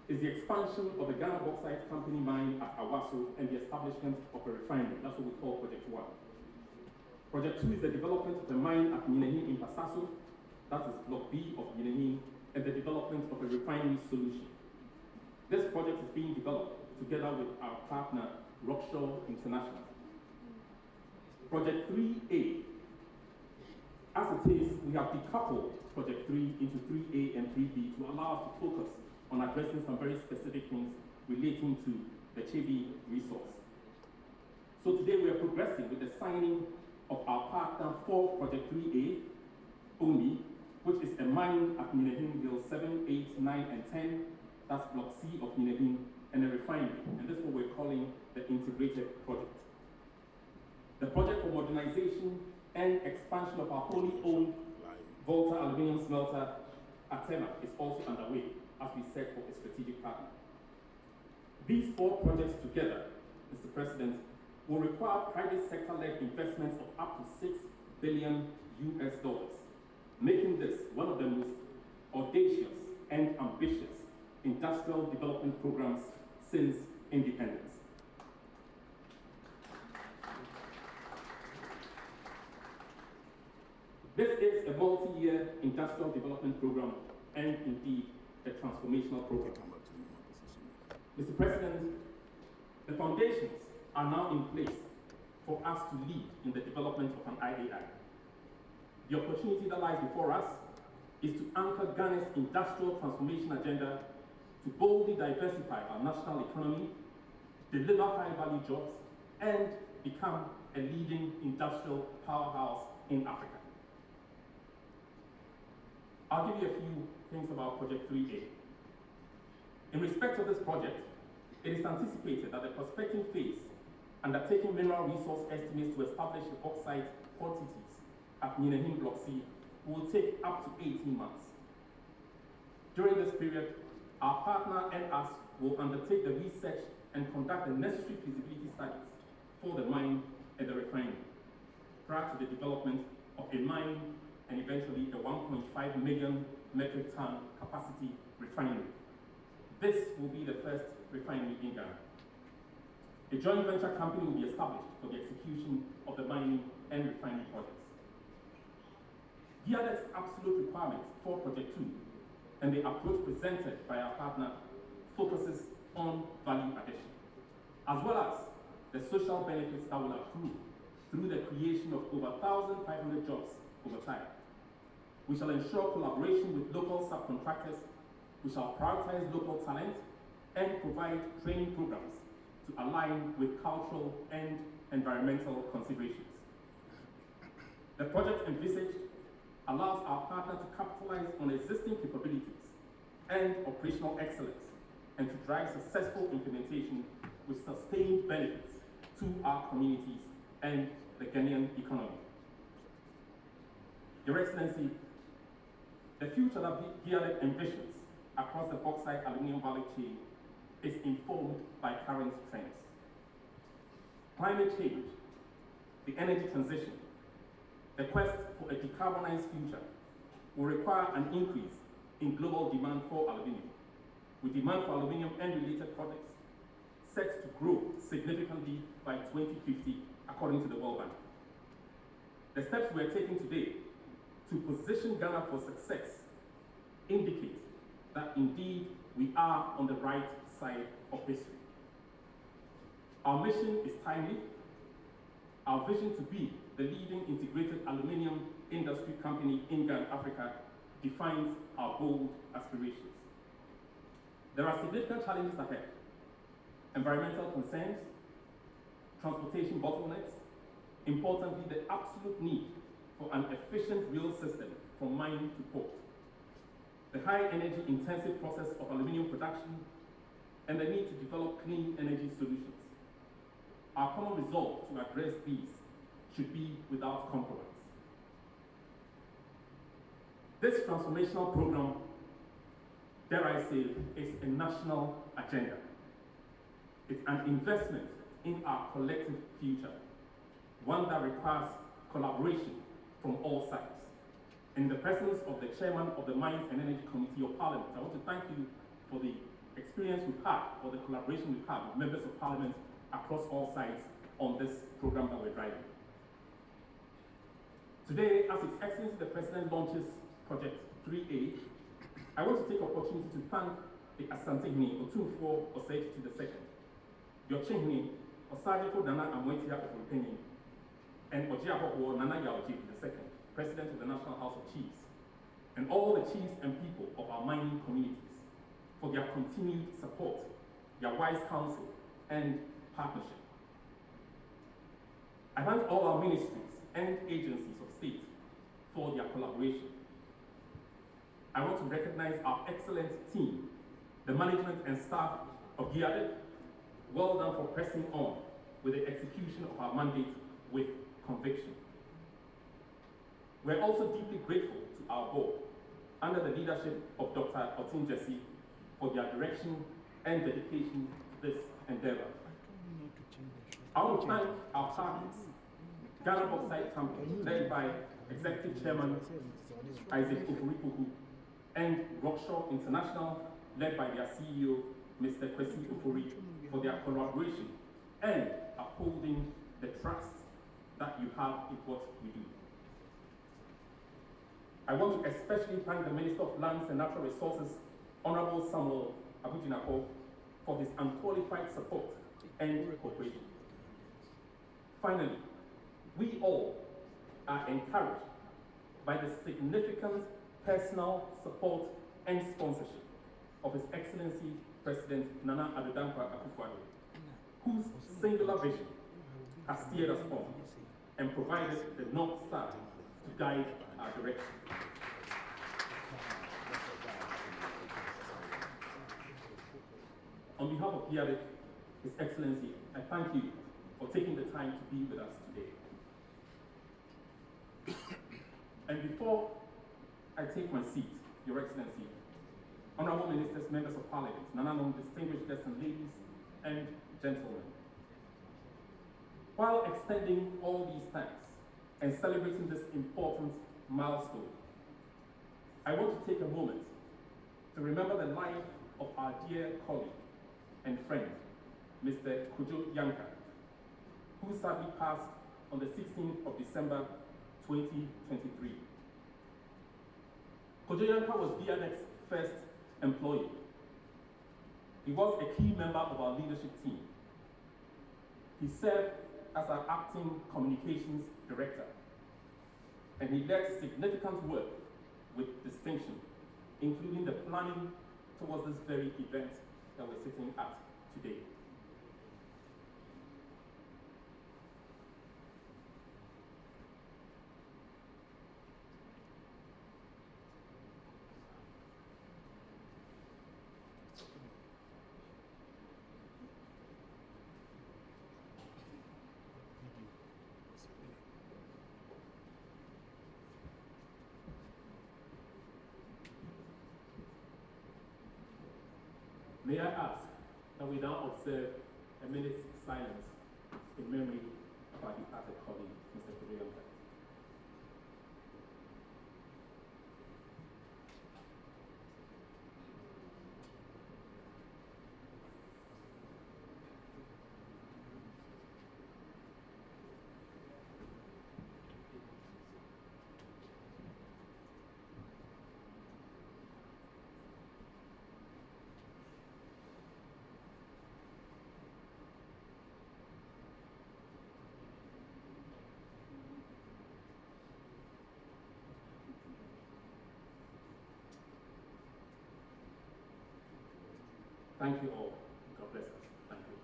is the expansion of the Ghana Bauxite Company mine at Awaso and the establishment of a refinery. That's what we call Project 1. Project 2 is the development of a mine at Nyinahin in Pasaso, that is Block B of Nyinahin, and the development of a refinery solution. This project is being developed together with our partner, Rockshore International. Project 3A, as it is, we have decoupled Project 3 into 3A and 3B to allow us to focus on addressing some very specific things relating to the Chebi resource. So today we are progressing with the signing of our partner for Project 3A only, which is a mine at Nyinahin Hill 7, 8, 9, and 10. That's Block C of Nyinahin, and a refinery. And this is what we're calling the integrated project. The project for modernization and expansion of our wholly owned Volta aluminium smelter at Tema is also underway, as we said, for a strategic partner. These four projects together, Mr. President, will require private sector-led investments of up to $6 billion, making this one of the most audacious and ambitious industrial development programs since independence. This is a multi-year industrial development program and indeed a transformational program. Mr. President, the foundations are now in place for us to lead in the development of an IAI. The opportunity that lies before us is to anchor Ghana's industrial transformation agenda to boldly diversify our national economy, deliver high-value jobs, and become a leading industrial powerhouse in Africa. I'll give you a few things about Project 3A. In respect of this project, it is anticipated that the prospecting phase undertaking mineral resource estimates to establish the bauxite quantities at Nyinahin Block C will take up to 18 months. During this period, our partner and us will undertake the research and conduct the necessary feasibility studies for the mine and the refinery prior to the development of a mine and eventually a 1.5 million metric ton capacity refinery. This will be the first refinery in Ghana. A joint venture company will be established for the execution of the mining and refinery projects. GIADEC's absolute requirements for Project 2 and the approach presented by our partner focuses on value addition, as well as the social benefits that will accrue through the creation of over 1,500 jobs over time. We shall ensure collaboration with local subcontractors. We shall prioritize local talent and provide training programs to align with cultural and environmental considerations. The project envisaged allows our partner to capitalize on existing capabilities and operational excellence and to drive successful implementation with sustained benefits to our communities and the Ghanaian economy. Your Excellency, the future that GIADEC envisions across the bauxite aluminium value chain is informed by current trends. Climate change, the energy transition, the quest for a decarbonized future will require an increase in global demand for aluminium, with demand for aluminium and related products set to grow significantly by 2050, according to the World Bank. The steps we are taking today to position Ghana for success indicate that indeed we are on the right side of history. Our mission is timely. Our vision to be the leading integrated aluminium industry company in Ghana, Africa, defines our bold aspirations. There are significant challenges ahead: environmental concerns, transportation bottlenecks, importantly, the absolute need for an efficient rail system from mine to port, the high energy intensive process of aluminium production, and the need to develop clean energy solutions. Our common resolve to address these should be without compromise. This transformational program, dare I say, is a national agenda. It's an investment in our collective future, one that requires collaboration from all sides. In the presence of the chairman of the Mines and Energy Committee of Parliament, I want to thank you for the experience we've had, or the collaboration we've had with members of Parliament across all sides on this program that we're driving. Today, as His Excellency the President launches Project 3A, I want to take opportunity to thank the Asantehene Otumfuo Osei II, the Ochehene Osajifo Nana Amwetia Ofurupeni, and Ojiahowo Nana Yaoji II, President of the National House of Chiefs, and all the chiefs and people of our mining communities for their continued support, their wise counsel, and partnership. I thank all our ministries and agencies of state for their collaboration. I want to recognize our excellent team, the management and staff of GIADEC. Well done for pressing on with the execution of our mandate with conviction. We're also deeply grateful to our board, under the leadership of Dr. Otin Jesse, for their direction and dedication to this endeavor. I want to thank our partners, Ghana Bauxite Company, led by Executive Chairman Isaac Oforipoku, and Rockshore International, led by their CEO, Mr. Kwesi Ofori, for their collaboration and upholding the trust that you have in what we do. I want to especially thank the Minister of Lands and Natural Resources, Honorable Samuel Abujinako, for his unqualified support and cooperation. Finally, we all are encouraged by the significant personal support and sponsorship of His Excellency President Nana Addo Dankwa Akufo-Addo, whose singular vision has steered us on and provided the North Star to guide our direction. On behalf of GIADEC, His Excellency, I thank you for taking the time to be with us today. And before I take my seat, Your Excellency, Honorable Ministers, Members of Parliament, Nyinahin, distinguished guests and ladies and gentlemen, while extending all these thanks and celebrating this important milestone, I want to take a moment to remember the life of our dear colleague and friend, Mr. Kojo Yanka, who sadly passed on the 16th of December 2023. Kojo Yanka was GIADEC's first employee. He was a key member of our leadership team. He served as our acting communications director, and he led significant work with distinction, including the planning towards this very event that we're sitting at today. May I ask that we now observe a minute's silence in memory of our departed colleague, Mr. Kojo Yanka. Thank you all. God bless us. Thank you.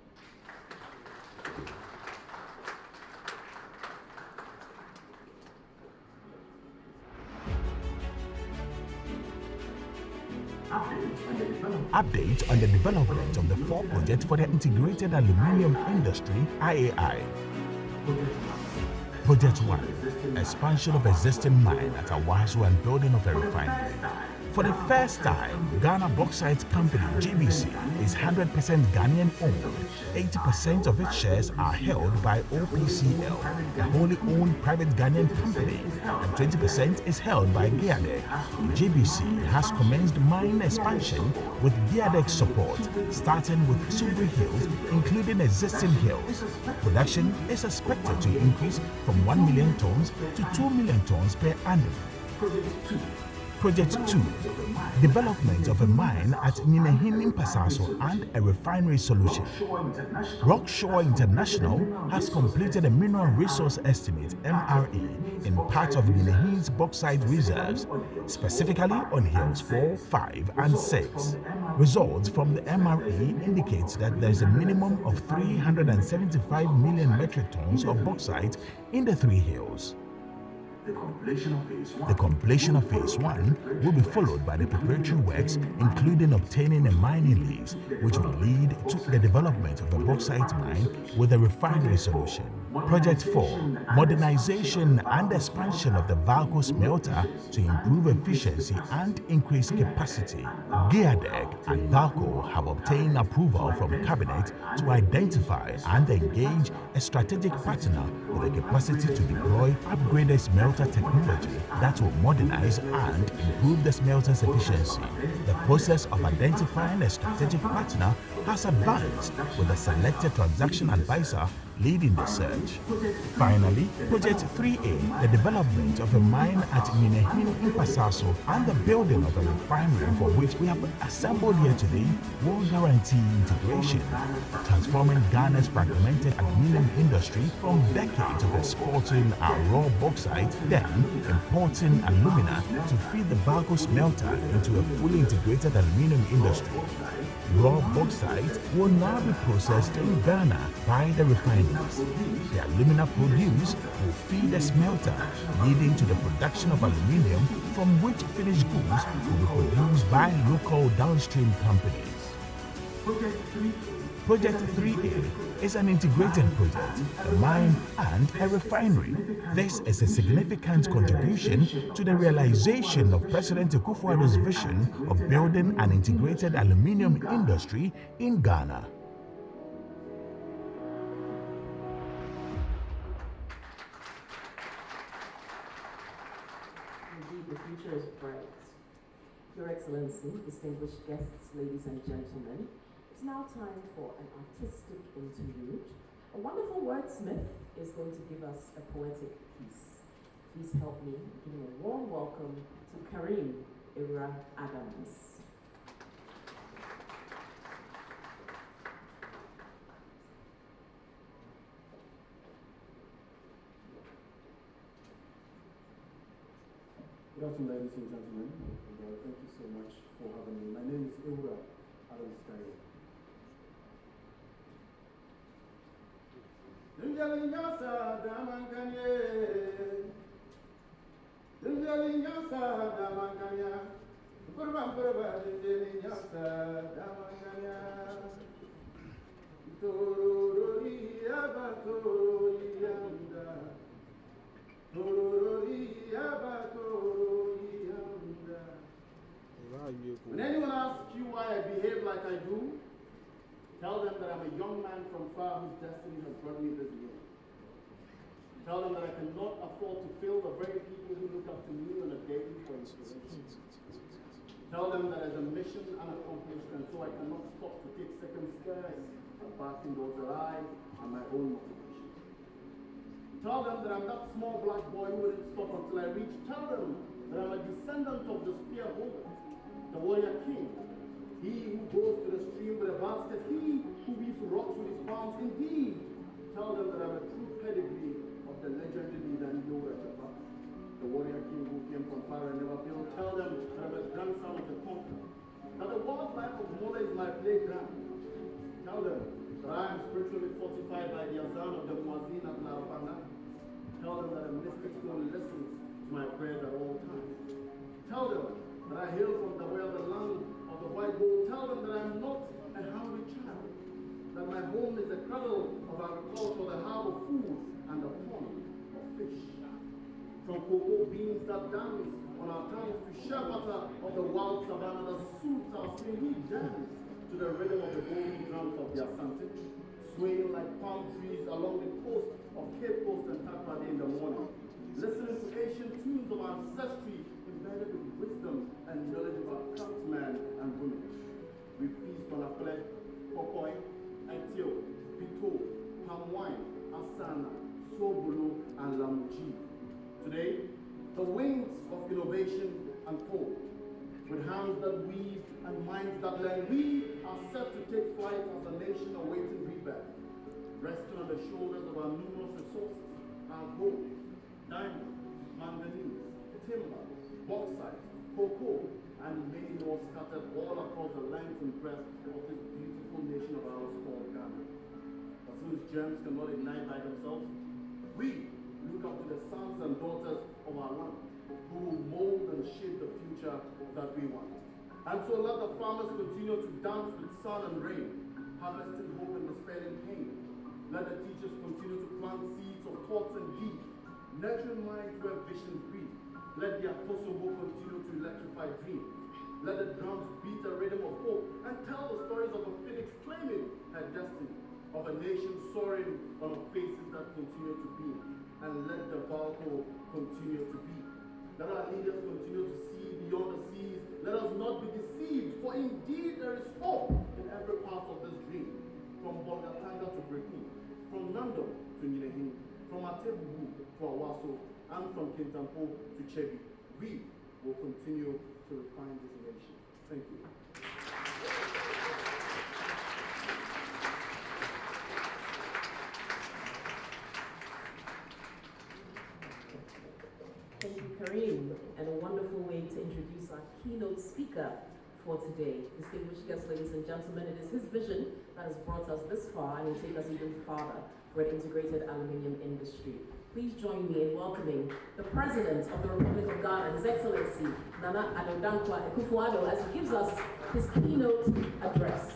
Update on the development of the 4 projects for the integrated aluminium industry, IAI. Project 1, expansion of existing mine at Awaso and building of a refinery. For the first time, Ghana Bauxite Company, GBC, is 100% Ghanaian owned. 80% of its shares are held by OPCL, a wholly owned private Ghanaian company, and 20% is held by GIADEC. GBC has commenced mine expansion with GIADEC support, starting with Subri Hills, including existing hills. Production is expected to increase from 1 million tons to 2 million tons per annum. Project 2, development of a mine at Nyinahin in Pasaso and a refinery solution. Rockshore International has completed a mineral resource estimate (MRE) in part of Nyinahin's bauxite reserves, specifically on hills 4, 5, and 6. Results from the MRE indicate that there is a minimum of 375 million metric tons of bauxite in the 3 hills. The completion of phase 1 will be followed by the preparatory works, including obtaining a mining lease, which will lead to the development of a bauxite mine with a refinery solution. Project 4, modernization and expansion of the Valco smelter to improve efficiency and increase capacity. GIADEC and Valco have obtained approval from Cabinet to identify and engage a strategic partner with the capacity to deploy upgraded smelter technology that will modernize and improve the smelter's efficiency. The process of identifying a strategic partner has advanced, with a selected transaction advisor leading the search. Finally, Project 3A, the development of a mine at Nyinahin in Pasaso and the building of a refinery for which we have assembled here today, will guarantee integration, transforming Ghana's fragmented aluminium industry from decades of exporting our raw bauxite, then importing alumina to feed the Valco smelter into a fully integrated aluminium industry. Raw bauxite will now be processed in Ghana by the refineries. The alumina produced will feed the smelter, leading to the production of aluminium, from which finished goods will be produced by local downstream companies. Project 3A is an integrated project, a mine and a refinery. This is a significant contribution to the realization of President Akufo-Addo's vision of building an integrated aluminium industry in Ghana. Indeed, the future is bright. Your Excellency, distinguished guests, ladies and gentlemen, it's now time for an artistic interlude. A wonderful wordsmith is going to give us a poetic piece. Please help me give a warm welcome to Karim Ira Adams. Good afternoon, ladies and gentlemen, and thank you so much for having me. My name is Ira Adams. When anyone asks you why I behave like I do, tell them that I'm a young man from far whose destiny has brought me this year. Tell them that I cannot afford to fail the very people who look up to me on a daily for inspiration. Tell them that as a mission unaccomplished, and so I cannot stop to take second stares at passing those that I and my own motivation. Tell them that I'm that small black boy who wouldn't stop until I reach. Tell them that I'm a descendant of the spear holder, the warrior king, he who goes to the stream with a basket, he who beats rocks with his palms. Indeed, tell them that I'm a true pedigree of the legendary Nyinahin, the warrior king who came from far and never failed. Tell them that I'm a grandson of the conqueror, that the wildlife of Mola is my playground. Tell them that I am spiritually fortified by the azan of the muazzin at Narabana. Tell them that a mystic stone listens to my prayers at all times. Tell them that I hail from the way of the land of the white gold. Tell them that I am not a hungry child, that my home is the cradle of agriculture, the hub of food, and the pond of fish. From cocoa beans that dance on our tongues to shea butter of the wild savannah that suits our skin, we dance to the rhythm of the golden drums of the Asante, swaying like palm trees along the coast of Cape Coast and Takrady in the morning, listening to ancient tunes of ancestry embedded with wisdom and knowledge of our craftsmen and women. We feast on apple, kokoi, etio, pito, palm wine, asana, sobolo, and lamuchi. Today, the wings of innovation unfold. With hands that weave and minds that learn, we are set to take flight as a nation awaiting rebirth, resting on the shoulders of our numerous resources, our gold, diamond, manganese, timber, bauxite, cocoa, and many more scattered all across the length and breadth of this beautiful nation of ours called Ghana. But since gems cannot ignite by themselves, we look up to the sons and daughters of our land who will mold and shape the future that we want. And so let the farmers continue to dance with sun and rain, harvesting hope and dispelling pain. Let the teachers continue to plant seeds of thoughts and deeds, nurturing minds where visions breathe. Let the apostle book continue to electrify dreams. Let the drums beat a rhythm of hope and tell the stories of a phoenix claiming her destiny, of a nation soaring on faces that continue to beam. And let the Valco continue to be. Let our leaders continue to see beyond the seas. Let us not be deceived, for indeed there is hope in every part of this dream. From Bongatanga to Brekin, from Nando to Nyinahin, from Atebubu to Awaso, and from Kintampo to Chebi. We will continue to refine this nation. Thank you. Thank you, Karim, and a wonderful way to introduce our keynote speaker for today. Distinguished guests, ladies and gentlemen, it is his vision that has brought us this far and will take us even farther for an integrated aluminium industry. Please join me in welcoming the President of the Republic of Ghana, His Excellency Nana Addo Akufo-Addo, as he gives us his keynote address.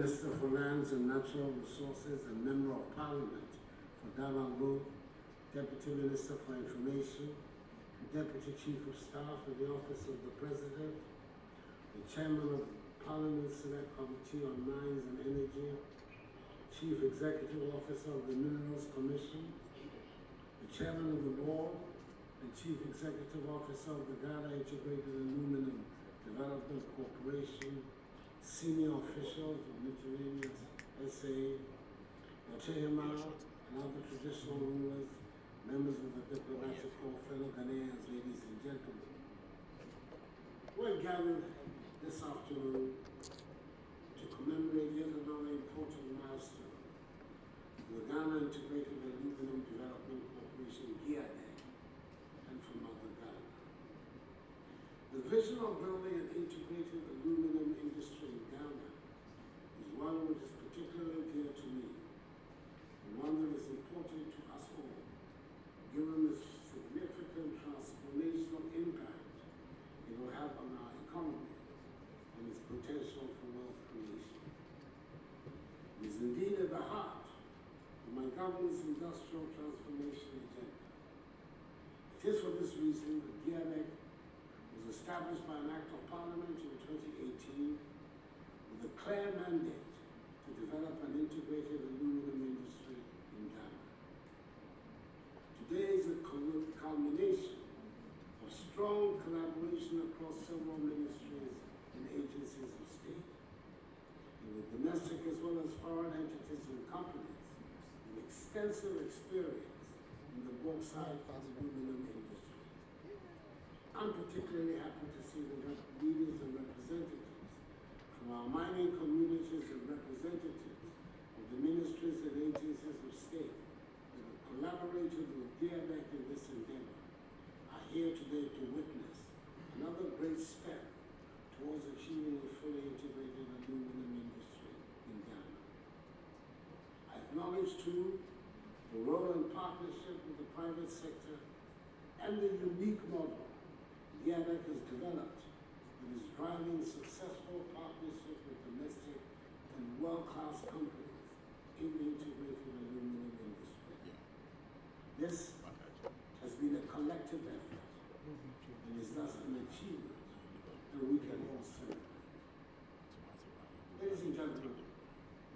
Minister for Lands and Natural Resources and Member of Parliament for Davango, Deputy Minister for Information, Deputy Chief of Staff in the Office of the President, the Chairman of Parliament Select Committee on Mines and Energy, Chief Executive Officer of the Minerals Commission, the Chairman of the Board, the Chief Executive Officer of the Ghana Integrated Aluminium Development Corporation, senior officials of Miscellaneous SA, your Chairman and other traditional rulers, members of the diplomatic corps, fellow Ghanaians, ladies and gentlemen. We're gathered this afternoon to commemorate yet another important milestone for the Ghana Integrated Aluminium Development Corporation, GIADEC, and for Mother Ghana. The vision of building an integrated aluminum industry in Ghana is one which is particularly dear to me, and one that is important to us all, given the significant transformational impact it will have on our economy and its potential for wealth creation. It is indeed at the heart of my government's industrial transformation agenda. It is for this reason that GIADEC was established by an Act of Parliament in 2018 with a clear mandate to develop an integrated aluminum industry in Ghana. Today is a culmination of strong collaboration across several ministries and agencies of state, and with domestic as well as foreign entities and companies with extensive experience in the bauxite and aluminum industry. I'm particularly happy to see the leaders and representatives from our mining communities and representatives of the ministries and agencies of state that have collaborated with GIADEC in this endeavor are here today to witness another great step towards achieving a fully integrated aluminum industry in Ghana. I acknowledge too the role and partnership with the private sector and the unique model GIADEC has developed that is driving successful partnership with domestic and world-class companies in the integrated aluminum industry. This has been a collective effort and is thus an achievement that we can all celebrate. Ladies and gentlemen,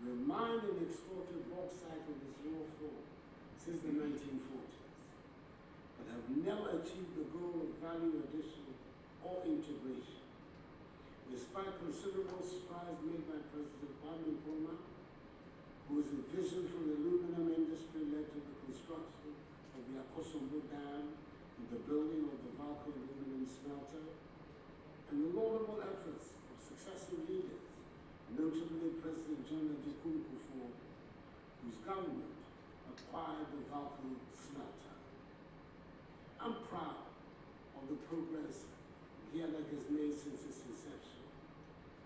we have mined and exported bauxite in its raw form since the 1940s. But have never achieved the goal of value addition or integration. Despite considerable strides made by President Kwame Nkrumah, whose vision for the aluminum industry led to the construction of the Akosombo Dam and the building of the Valco aluminum smelter, and the laudable efforts of successive leaders, notably President John Adjei Kufuor, whose government acquired the Valco smelter. I'm proud of the progress GIADEC has made since its inception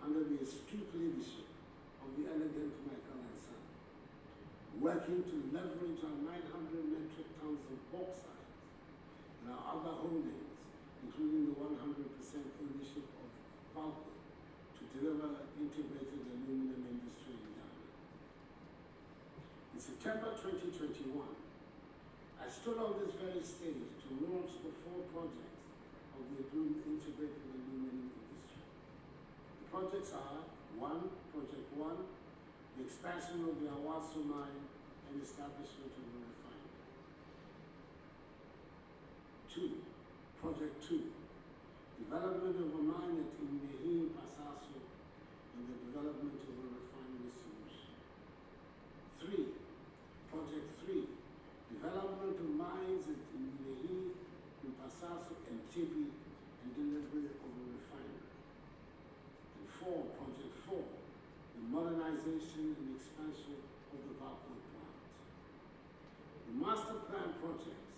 under the astute leadership of the elegant Michael and Son, working to leverage our 900 metric tons of bauxite and our other holdings, including the 100% ownership of Valco, to deliver an integrated aluminum industry in Ghana. In September 2021, I stood on this very stage to launch the 4 projects of the integrated aluminum industry. The projects are: 1, Project 1, the expansion of the Awaso mine and establishment of a refinery. 2, Project 2, development of a mine at Nyinahin, Pasaso, and the development of a refinery solution. 3, Project 3, development of mines at Nyinahin, Pasaso, and Chibi, and delivery of a refinery. And 4, Project 4, the modernization and expansion of the Valco plant. The master plan projects,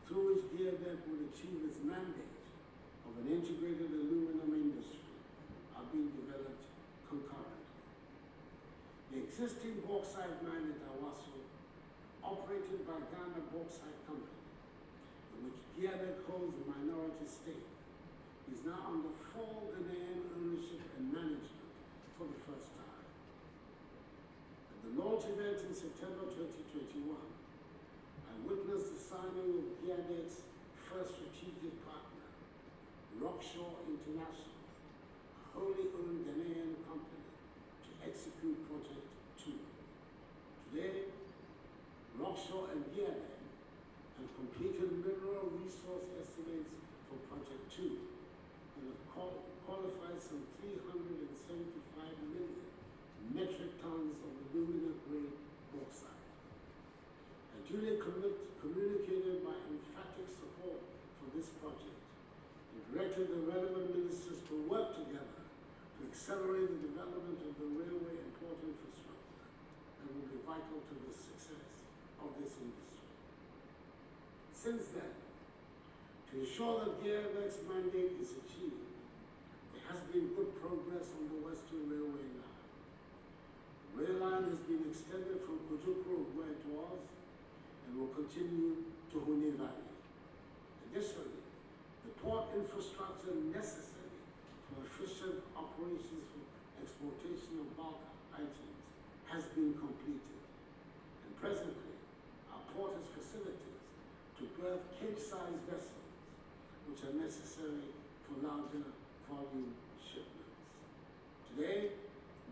through which GIADEC will achieve its mandate of an integrated aluminum industry, are being developed concurrently. The existing bauxite mine at Awaso, operated by Ghana Bauxite Company, in which GIADEC holds a minority stake, is now under full Ghanaian ownership and management for the first time. the launch event in September 2021, I witnessed the signing of GIADEC's first strategic partner, Rockshore International, a wholly owned Ghanaian company, to execute Project 2. Today, Rockshore and GIADEC have completed mineral resource estimates for Project 2 and have qualified some 375 million metric tons of alumina-grade bauxite. I duly communicated my emphatic support for this project and directed the relevant ministers to work together to accelerate the development of the railway and port infrastructure that will be vital to the success of this industry. Since then, to ensure that GIADEC's mandate is achieved, there has been good progress on the Western Railway line. The rail line has been extended from Kujukro, where it was, and will continue to Hune Valley. Additionally, the port infrastructure necessary for efficient operations for exportation of bulk items has been completed. And presently, our port has facilities to berth Cape-sized vessels, which are necessary for larger volume shipments. Today,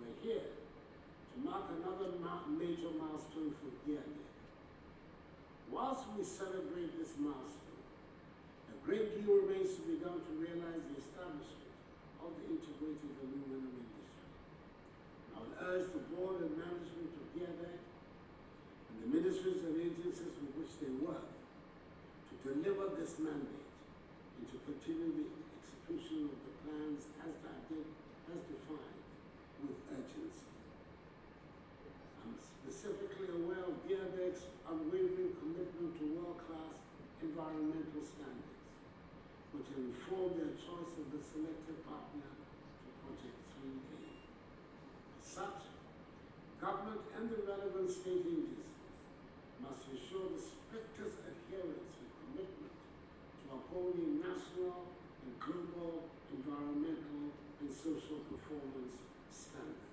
we're here to mark another major milestone for GIADEC. Whilst we celebrate this milestone, a great deal remains to be done to realize the establishment of the integrated aluminum industry. I would urge the board and management of GIADEC and the ministries and agencies with which they work to deliver this mandate and to continue the execution of the plans as defined with urgency. I'm specifically aware of GIADEC's unwavering commitment to world-class environmental standards, which inform their choice of the selected partner for Project 3A. As such, government and the relevant state agencies must ensure the strictest adherence and commitment to upholding national and global environmental and social performance standards.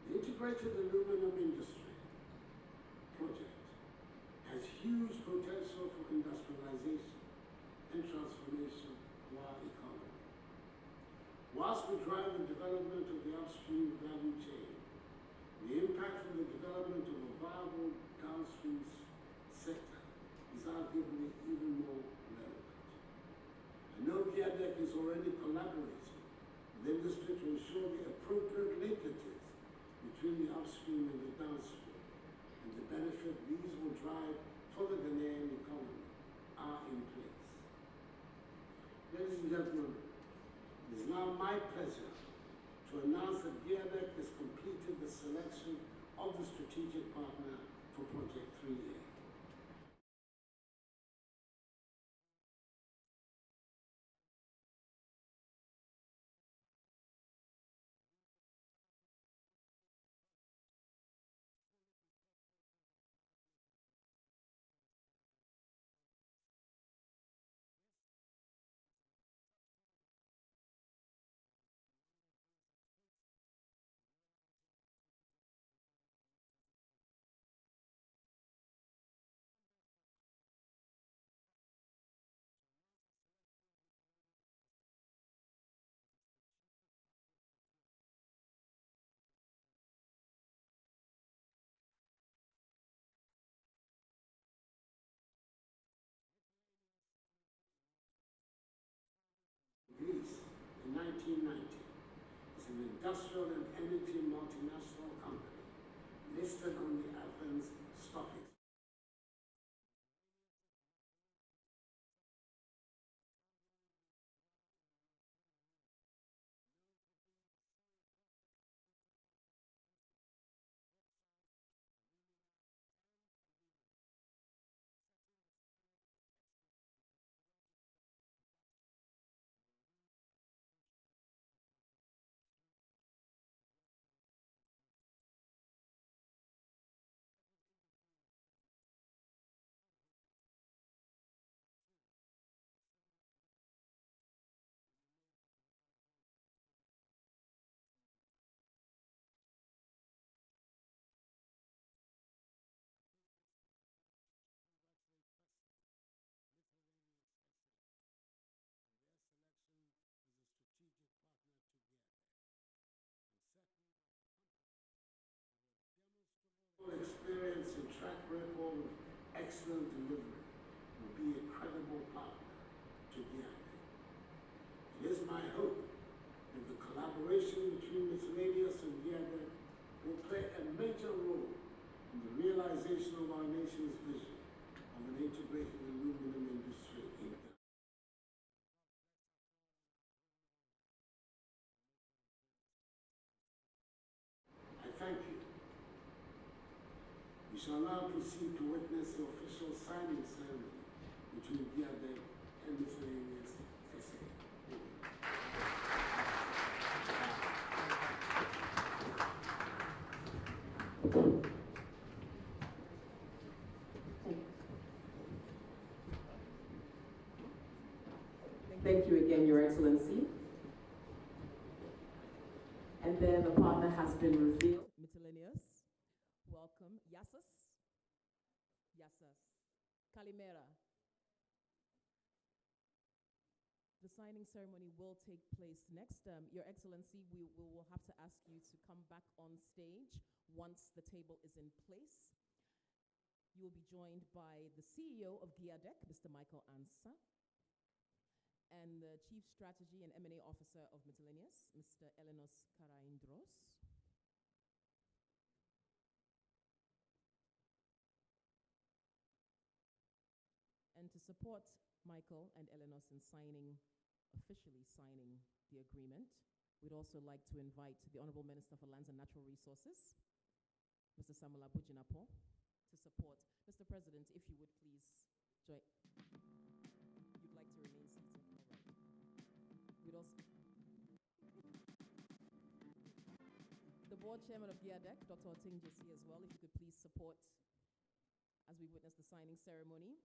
The integrated aluminum industry project has huge potential for industrialization and transformation of our economy. Whilst we drive the development of the upstream value chain, the impact from the development of a viable downstream sector is arguably even more relevant. I know GIADEC is already collaborating with industry to ensure the appropriate linkages between the upstream and the downstream, and the benefit these will drive for the Ghanaian economy are in place. Ladies and gentlemen, it is now my pleasure to announce that GIADEC has completed the selection of the strategic partner for Project 3A. Greece in 1990 is an industrial and energy multinational company listed on the Athens Stock Exchange. excellent delivery will be a credible partner to GIADEC. It is my hope that the collaboration between Miscellaneous and GIADEC will play a major role in the realization of our nation's vision of an integrated aluminum industry in Ghana. I thank you. We shall now proceed to witness the official signing ceremony between GIADEC and Miscellaneous SA. Thank you again, Your Excellency. And then the partner has been revealed. Miscellaneous. Welcome. Yasas. Kalimera. The signing ceremony will take place next. Your Excellency, we will have to ask you to come back on stage once the table is in place. You will be joined by the CEO of GIADEC, Mr. Michael Ansa, and the Chief Strategy and M&A Officer of Miscellaneous, Mr. Elenos Karaindros. And to support Michael and Elenos in officially signing the agreement, we'd also like to invite the Honorable Minister for Lands and Natural Resources, Mr. Samuel Abujinapo, to support. Mr. President, if you would please join. You'd like to remain seated? All right. We'd also... The Board Chairman of GIADEC, Dr. Oting Jesse, as well, if you could please support as we witness the signing ceremony.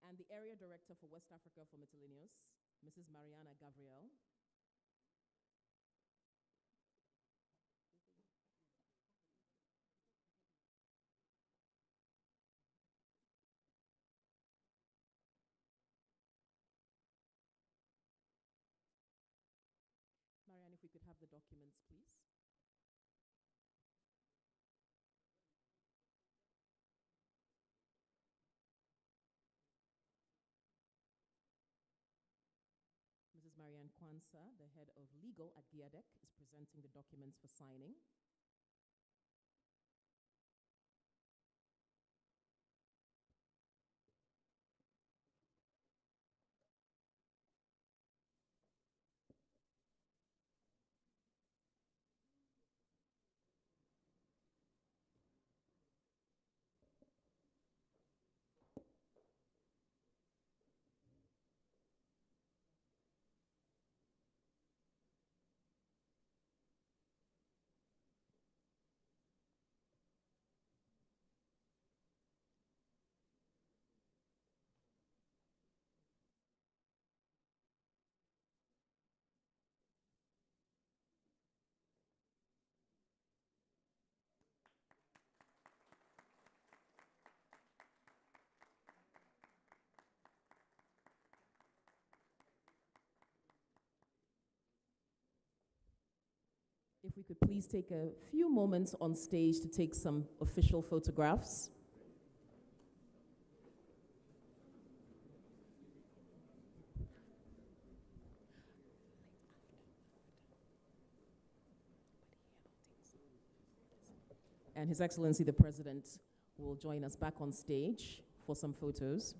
And the Area Director for West Africa for Miscellaneous, Mrs. Mariana Gabriel. Mariana, if we could have the documents, please. Mrs. Marianne Kwanza, the head of legal at GIADEC, is presenting the documents for signing. If we could please take a few moments on stage to take some official photographs. And His Excellency the President will join us back on stage for some photos.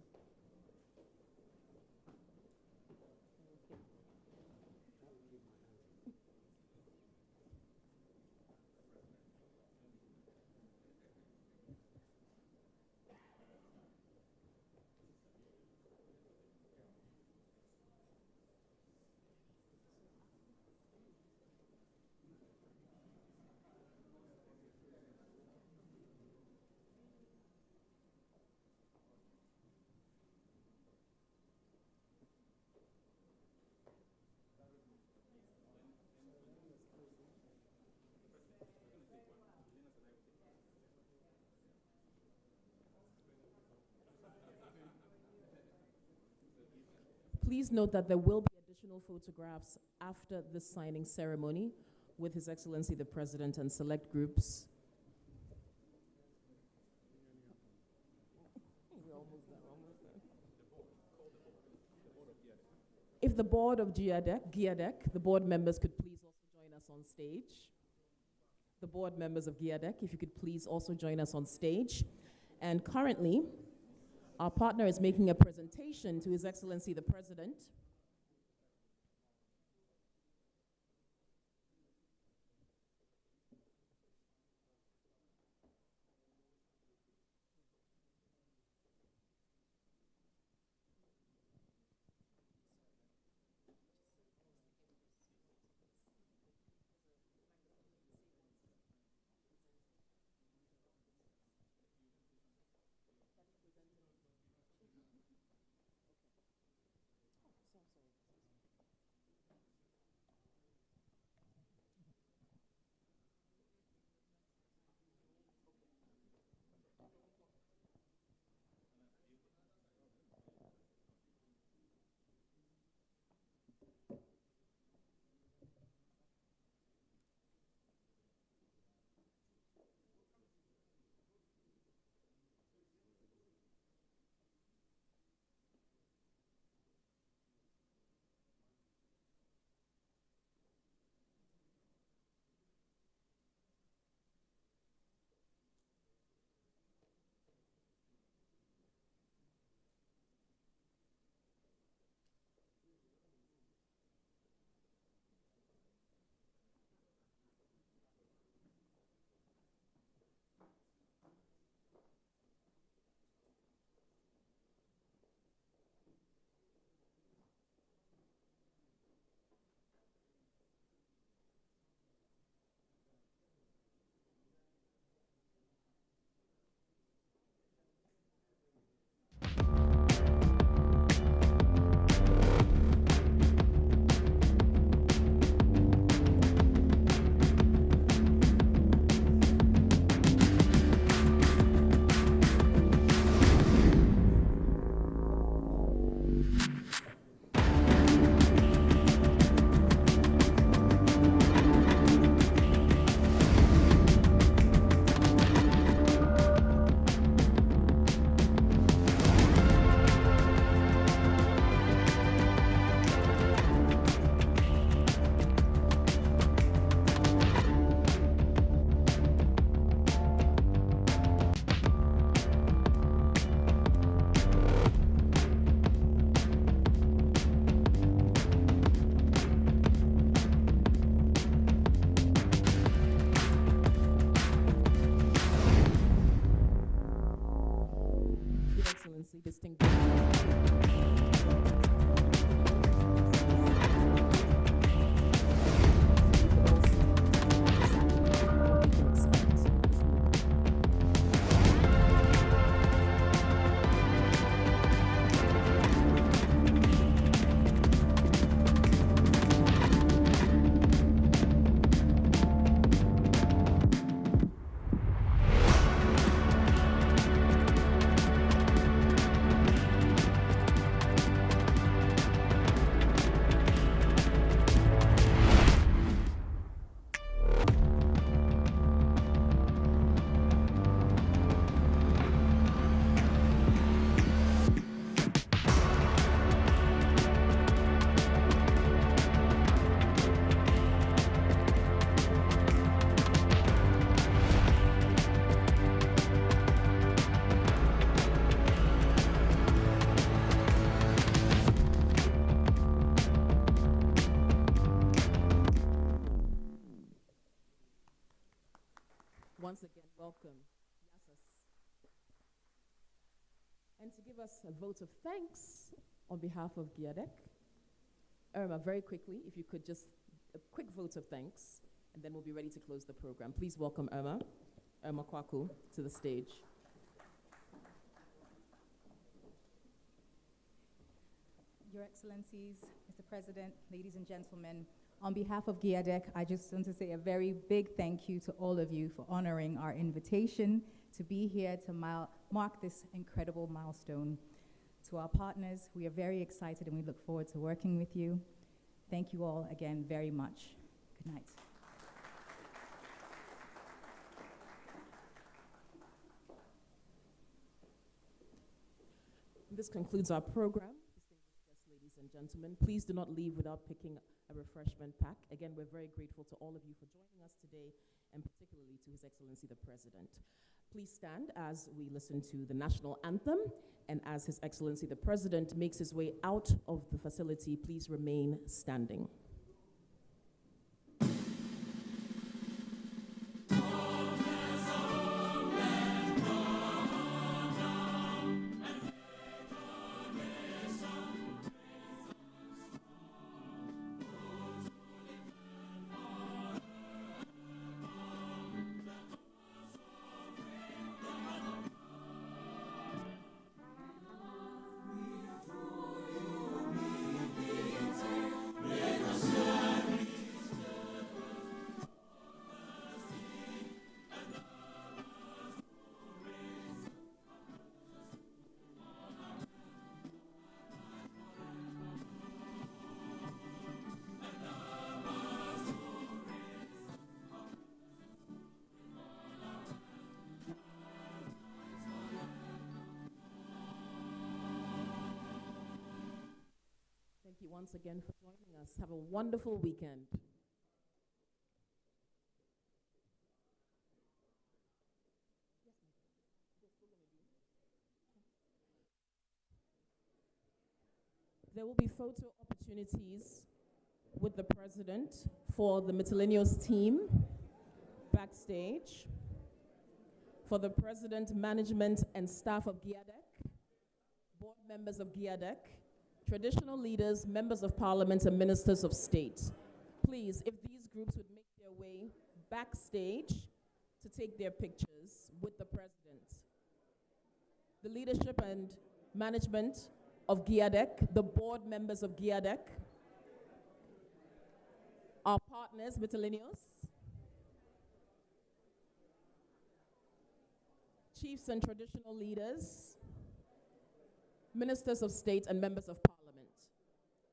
Please note that there will be additional photographs after the signing ceremony with His Excellency the President and select groups. If the board of GIADEC, the board members could please also join us on stage. The board members of GIADEC, if you could please also join us on stage. And currently, our partner is making a presentation to His Excellency the President. Once again, welcome. And to give us a vote of thanks on behalf of GIADEC, Irma, very quickly, if you could just, a quick vote of thanks, and then we'll be ready to close the program. Please welcome Irma Kwaku, to the stage. Your Excellencies, Mr. President, ladies and gentlemen, on behalf of GIADEC, I just want to say a very big thank you to all of you for honoring our invitation to be here to mark this incredible milestone. To our partners, we are very excited and we look forward to working with you. Thank you all again very much. Good night. This concludes our program. Distinguished guests, ladies and gentlemen, please do not leave without picking a refreshment pack. Again, we're very grateful to all of you for joining us today, and particularly to His Excellency the President. Please stand as we listen to the national anthem, and as His Excellency the President makes his way out of the facility, please remain standing. Thank you once again for joining us. Have a wonderful weekend. There will be photo opportunities with the President for the Miscellaneous team backstage, for the President, management, and staff of GIADEC, board members of GIADEC, traditional leaders, members of parliament, and ministers of state. Please, if these groups would make their way backstage to take their pictures with the President. The leadership and management of GIADEC, the board members of GIADEC, our partners, Miscellaneous, chiefs and traditional leaders, ministers of state, and members of parliament.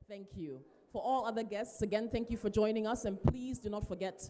Thank you. For all other guests, again, thank you for joining us, and please do not forget